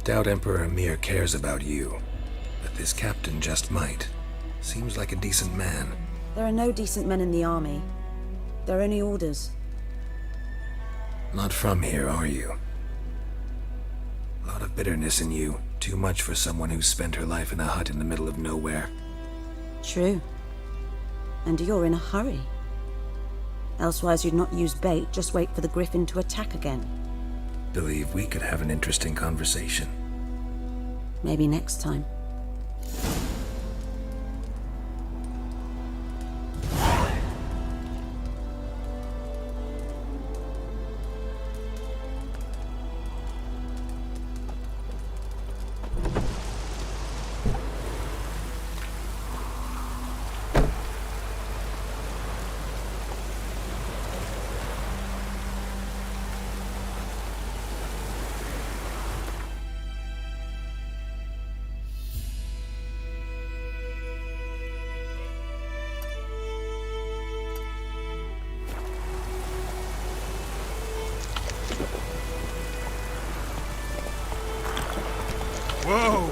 Doubt Emperor Emir cares about you, but this captain just might. Seems like a decent man. There are no decent men in the army. There are only orders. Not from here, are you? A lot of bitterness in you. Too much for someone who spent her life in a hut in the middle of nowhere. True. And you're in a hurry. Elsewise you'd not use bait, just wait for the griffin to attack again. Believe we could have an interesting conversation. Maybe next time. Whoa!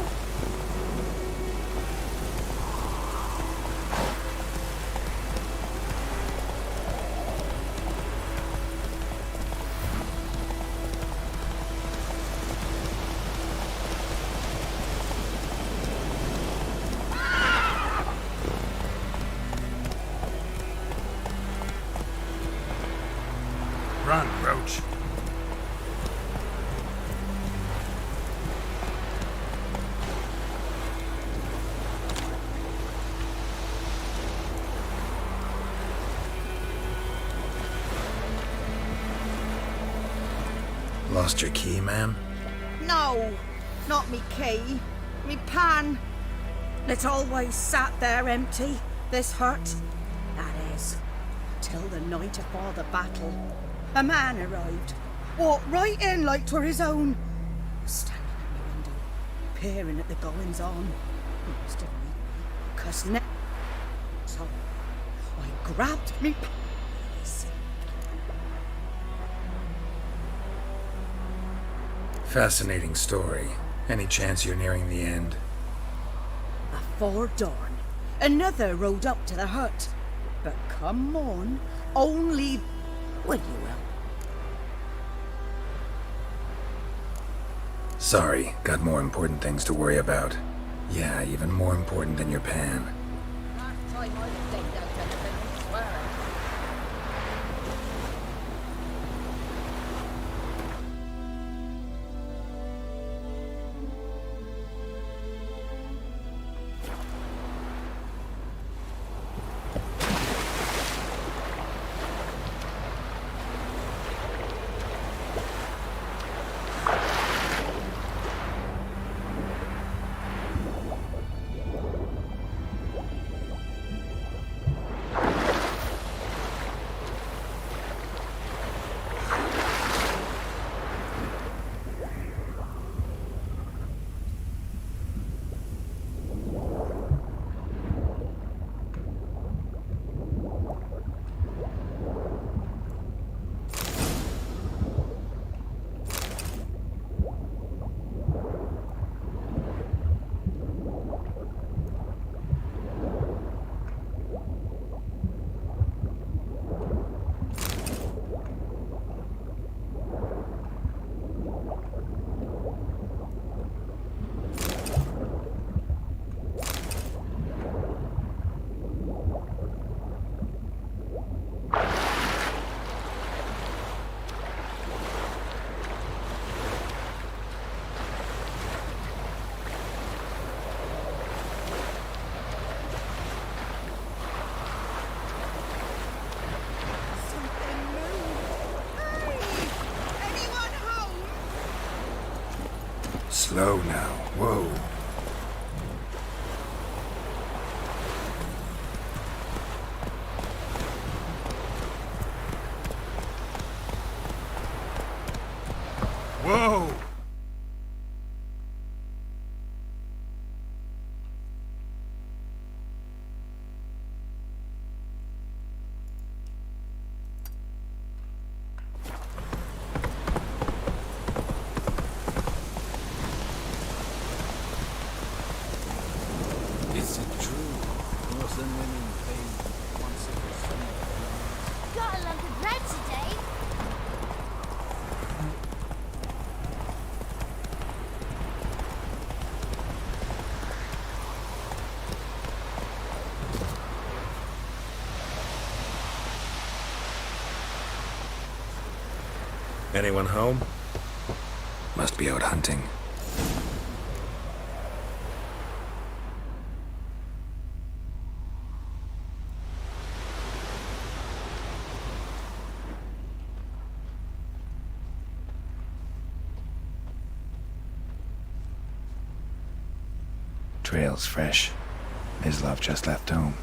Run, Roach. Lost your key, ma'am? No, not me key. Me pan. It always sat there empty, this hut. That is, till the night afore the battle. A man arrived, walked right in like 'twere his own. Was standing at the window, peering at the goings on. He must have me, 'cause now. So I grabbed me. Fascinating story. Any chance you're nearing the end? Afore dawn, another rode up to the hut. But come on, only. Well, you will. Sorry, got more important things to worry about. Yeah, even more important than your pan. Last time I was decked out anything, I swear. Slow now. Whoa. Anyone home? Must be out hunting. Trail's fresh. Mislav just left home.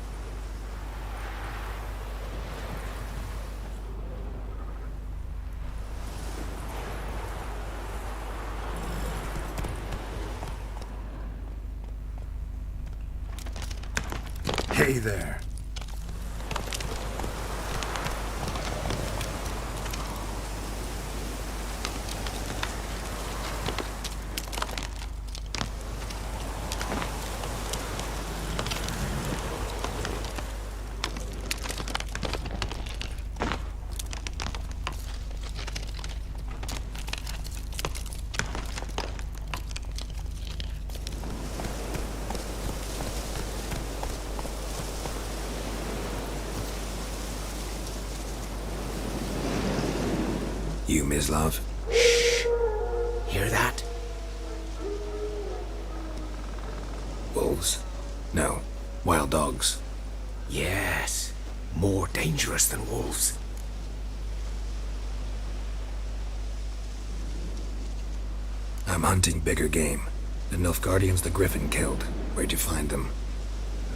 Hey there. You, Mislav? Shh! Hear that? Wolves? No. Wild dogs. Yes. More dangerous than wolves. I'm hunting bigger game. The Nilfgaardians the Griffin killed. Where'd you find them?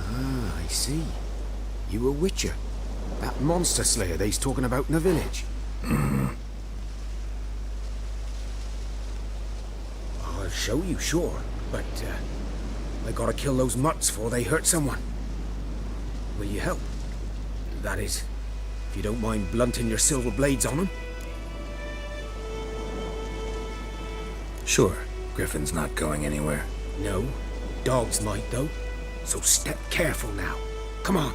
Ah, I see. You a witcher. That monster slayer they's talking about in the village. Mm-hmm. I'll show you, sure. But, I gotta kill those mutts before they hurt someone. Will you help? That is, if you don't mind blunting your silver blades on them. Sure. Griffin's not going anywhere. No. Dogs might, though. So step careful now. Come on.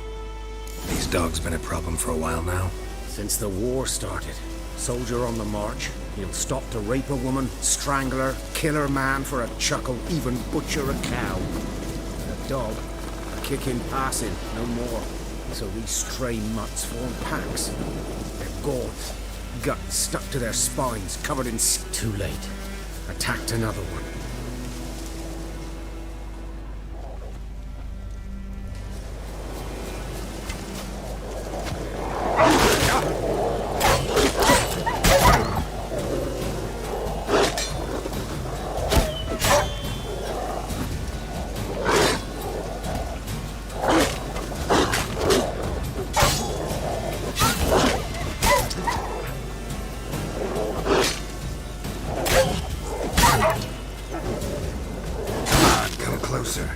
These dogs been a problem for a while now? Since the war started. Soldier on the march. He'll stop to rape a woman, strangle her, kill her man for a chuckle, even butcher a cow. And a dog, a kick in passing, no more. So these stray mutts form packs. They're gaunt, guts stuck to their spines, covered in... Too late. Attacked another one. Closer.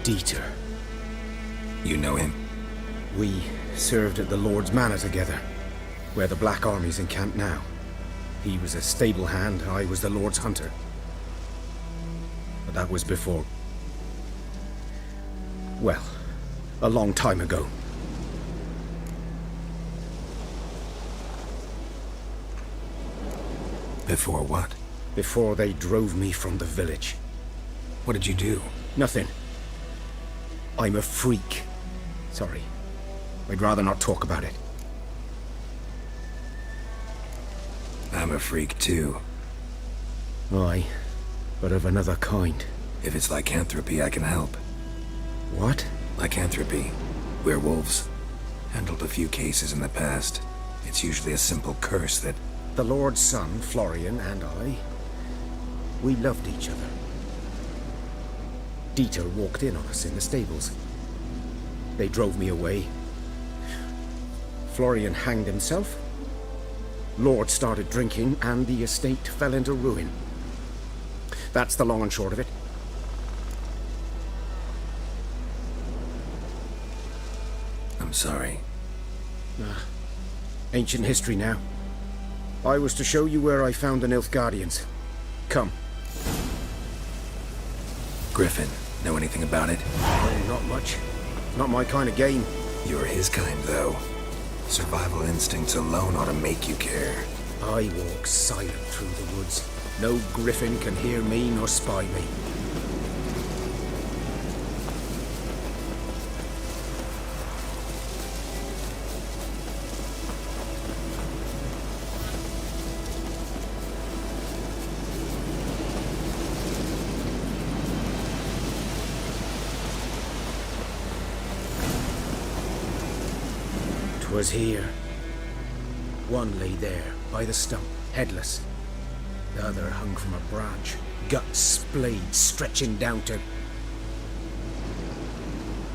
Dieter. You know him? We served at the Lord's Manor together, where the Black Army's encamped now. He was a stable hand, I was the Lord's hunter. But that was before... well, a long time ago. Before what? Before they drove me from the village. What did you do? Nothing. I'm a freak. Sorry. I'd rather not talk about it. I'm a freak too. Aye, but of another kind. If it's lycanthropy, I can help. What? Lycanthropy. Werewolves. Handled a few cases in the past. It's usually a simple curse that... The Lord's son, Florian, and I... we loved each other. Dieter walked in on us in the stables. They drove me away. Florian hanged himself. Lord started drinking, and the estate fell into ruin. That's the long and short of it. I'm sorry. Ancient history now. I was to show you where I found the Nilfgaardians. Come. Griffin, know anything about it? Oh, not much. Not my kind of game. You're his kind, though. Survival instincts alone ought to make you care. I walk silent through the woods. No griffin can hear me nor spy me. Was here. One lay there, by the stump, headless. The other hung from a branch, guts splayed, stretching down to...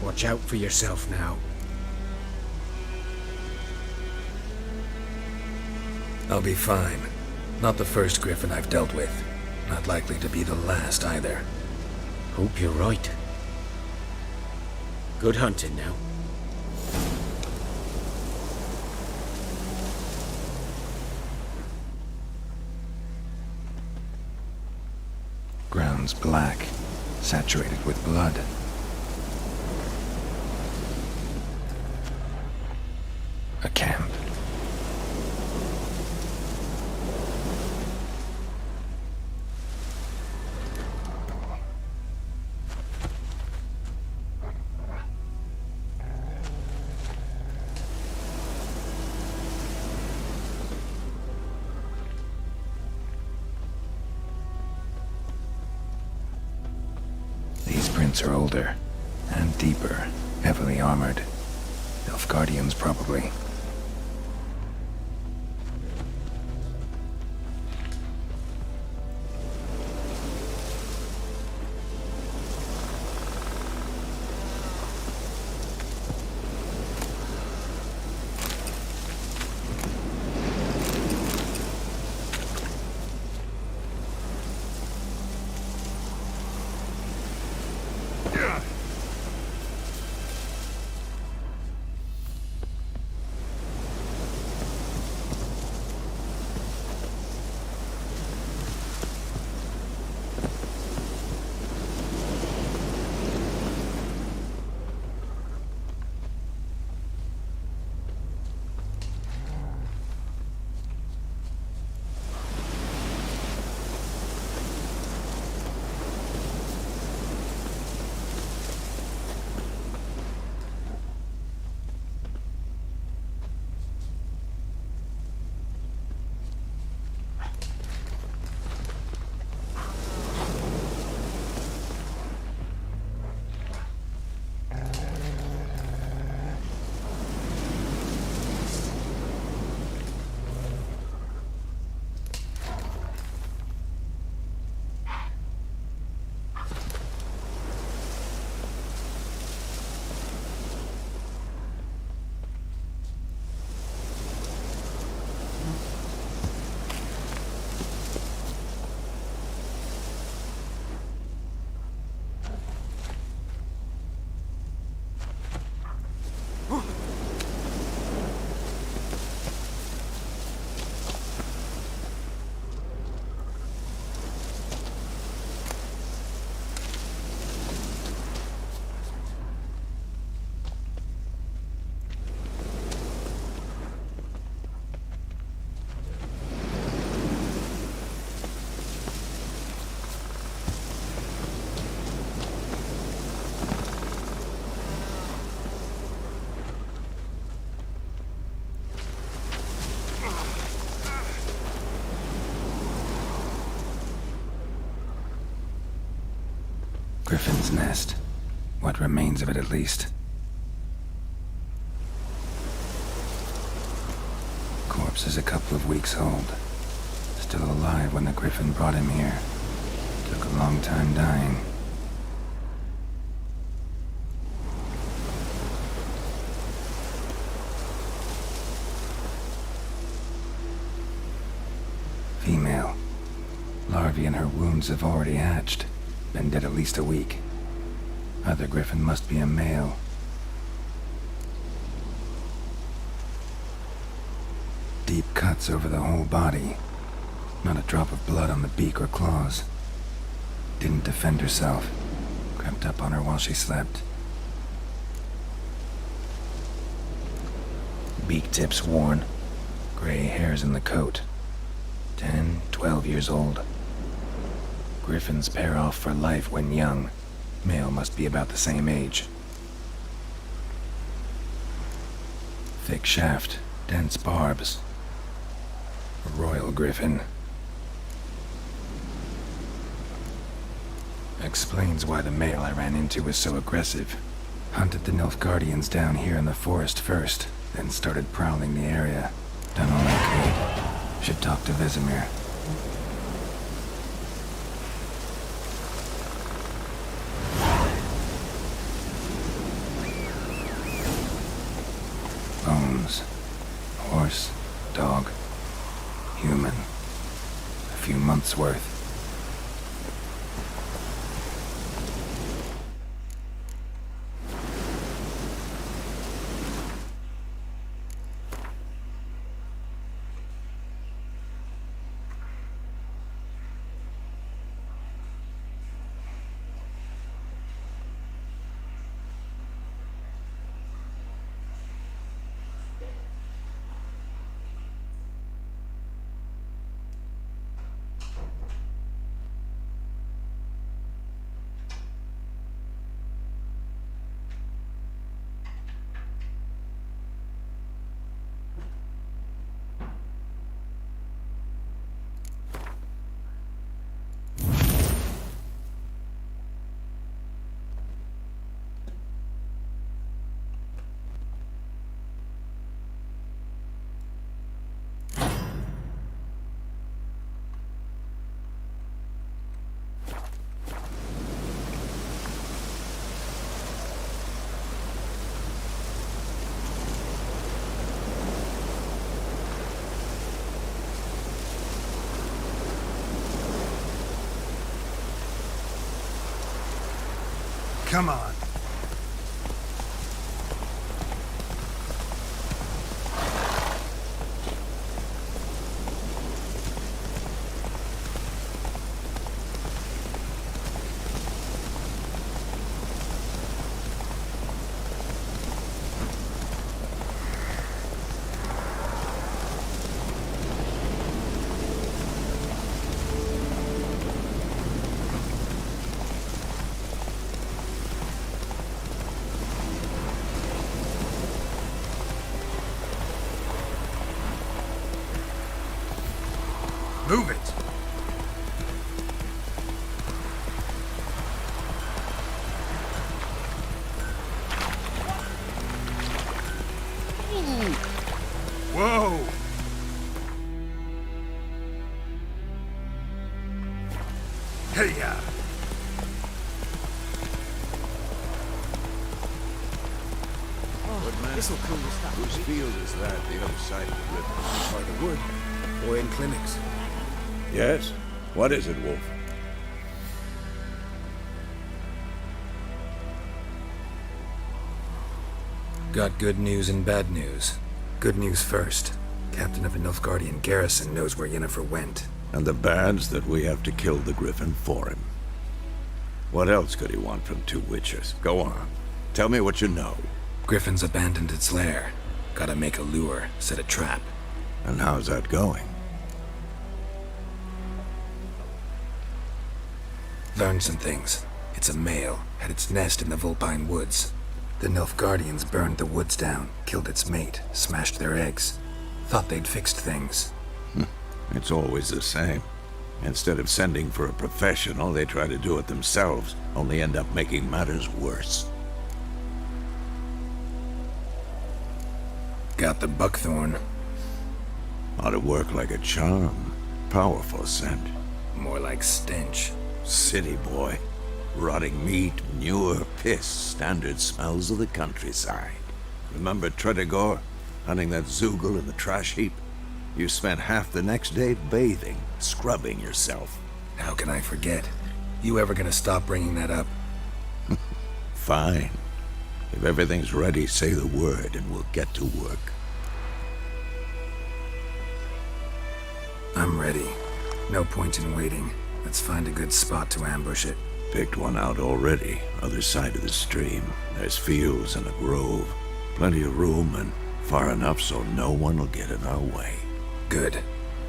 Watch out for yourself now. I'll be fine. Not the first griffin I've dealt with. Not likely to be the last, either. Hope you're right. Good hunting now. Ground's black, saturated with blood. A camp. Are older and deeper, heavily armored. Nilfgaardians, probably. Griffin's nest. What remains of it, at least. Corpse is a couple of weeks old. Still alive when the Griffin brought him here. Took a long time dying. Female. Larvae in her wounds have already hatched. Been dead at least a week. Other Griffin must be a male. Deep cuts over the whole body. Not a drop of blood on the beak or claws. Didn't defend herself. Crept up on her while she slept. Beak tips worn. Gray hairs in the coat. 10, 12 years old. Griffins pair off for life when young. Male must be about the same age. Thick shaft, dense barbs. A royal griffin. Explains why the male I ran into was so aggressive. Hunted the Nilfgaardians down here in the forest first, then started prowling the area. Done all I could. Should talk to Vesemir. Bones. Horse. Dog. Human. A few months' worth. Come on. Move it! Whoa! Hey-ya! This'll cool the stuff. Whose field is that, the other side of the river? By the wood. Or in clinics. Yes? What is it, Wolf? Got good news and bad news. Good news first. Captain of a Nilfgaardian garrison knows where Yennefer went. And the bad's that we have to kill the Griffin for him. What else could he want from two witchers? Go on. Tell me what you know. Griffin's abandoned its lair. Gotta make a lure, set a trap. And how's that going? Learned some things. It's a male, had its nest in the Vulpine Woods. The Nilfgaardians burned the woods down, killed its mate, smashed their eggs. Thought they'd fixed things. It's always the same. Instead of sending for a professional, they try to do it themselves, only end up making matters worse. Got the buckthorn. Ought to work like a charm. Powerful scent. More like stench. City boy. Rotting meat, manure, piss, standard smells of the countryside. Remember Tredegor? Hunting that Zoogle in the trash heap? You spent half the next day bathing, scrubbing yourself. How can I forget? You ever gonna stop bringing that up? Fine. If everything's ready, say the word and we'll get to work. I'm ready. No point in waiting. Let's find a good spot to ambush it. Picked one out already, other side of the stream. There's fields and a grove. Plenty of room and far enough so no one will get in our way. Good.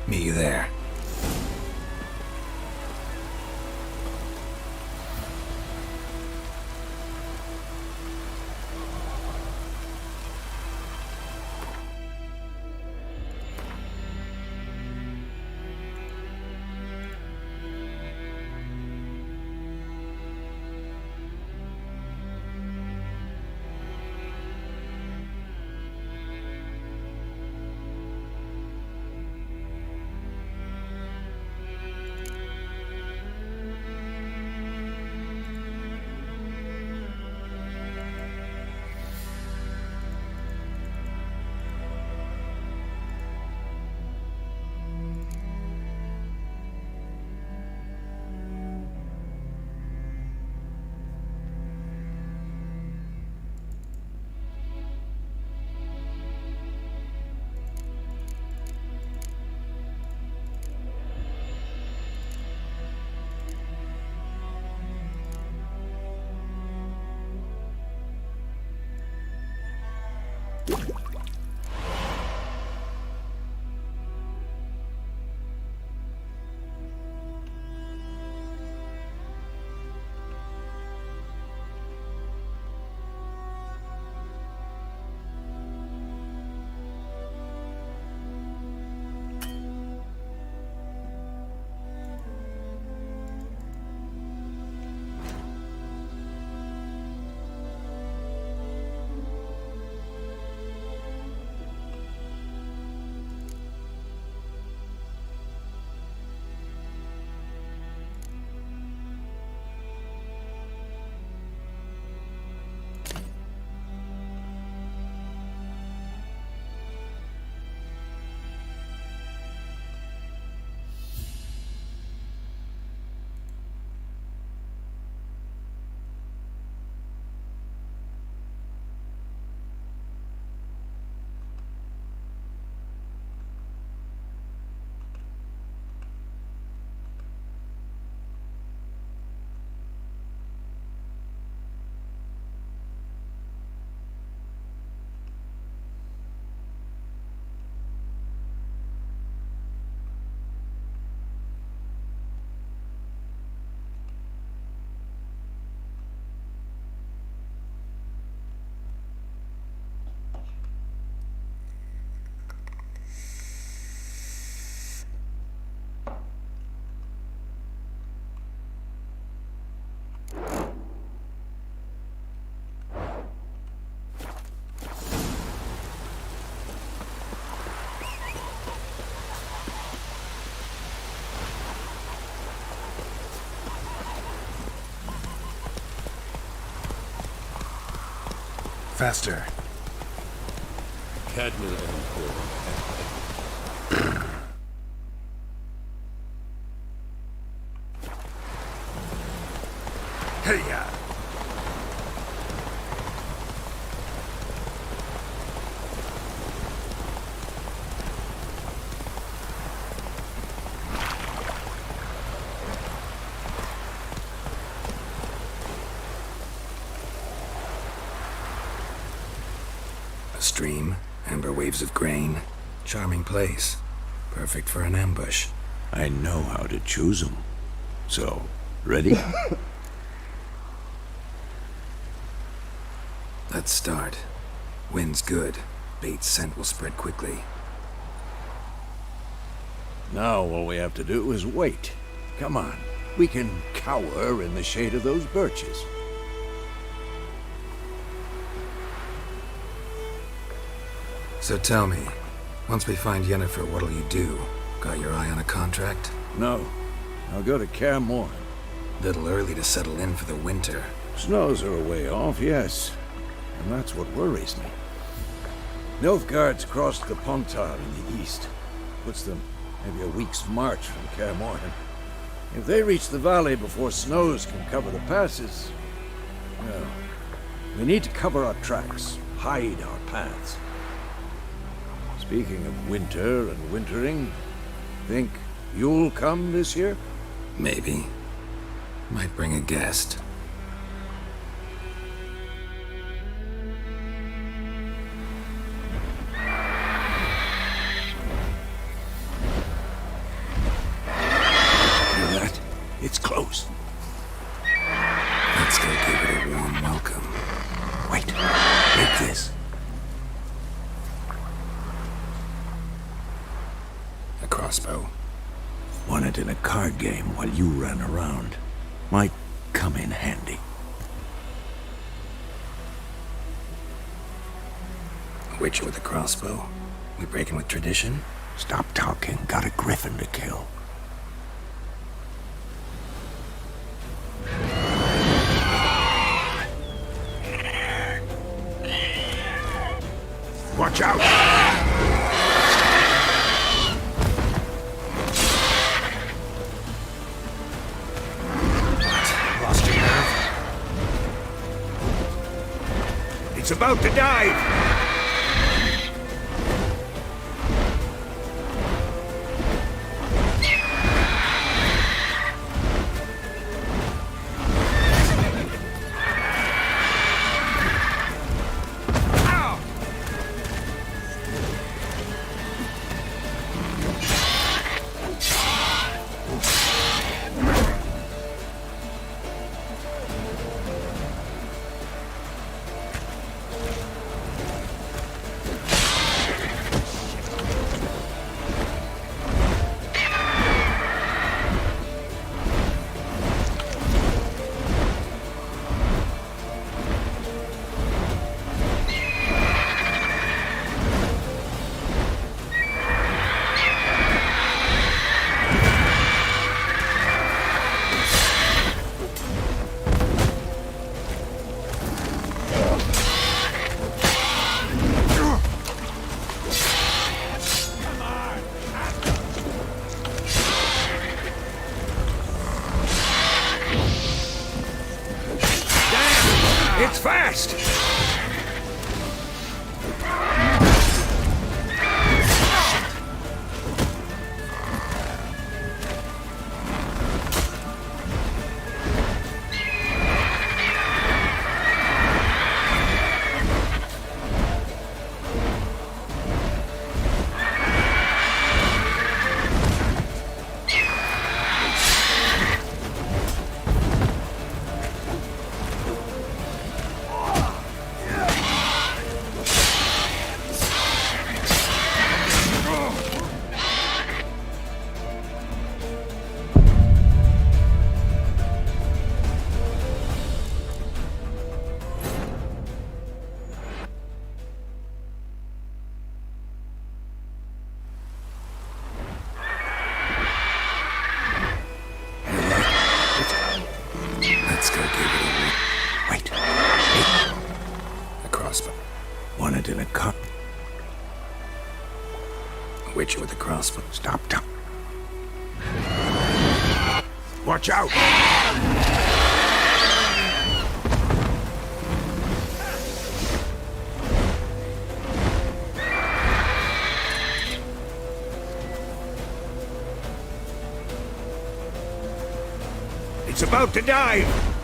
Meet you there. Faster. Cadmium emboh. Hey-ya! A stream, amber waves of grain. Charming place. Perfect for an ambush. I know how to choose them. So, ready? Let's start. Wind's good. Bait's scent will spread quickly. Now all we have to do is wait. Come on. We can cower in the shade of those birches. So tell me, once we find Yennefer, what'll you do? Got your eye on a contract? No. I'll go to Kaer Morhen. Little early to settle in for the winter. Snows are a way off, yes. And that's what worries me. Nilfgaard's crossed the Pontar in the east. Puts them maybe a week's march from Kaer Morhen. If they reach the valley before snows can cover the passes, well, we need to cover our tracks, hide our paths. Speaking of winter and wintering, think You'll come this year? Maybe. Might bring a guest. Hear that? It's close. Let's go give it a warm welcome. Wait. Take this. A crossbow. Won it in a card game while you ran around. Might come in handy. A witcher with a crossbow? We breaking with tradition? Stop talking. Got a griffin to kill. Watch out! Lost your nerve? It's about to dive! It's fast! Let's go give it a Wait. A crossbow. Won it in a cup. A witcher with a crossbow. Stop. Watch out! It's about to dive!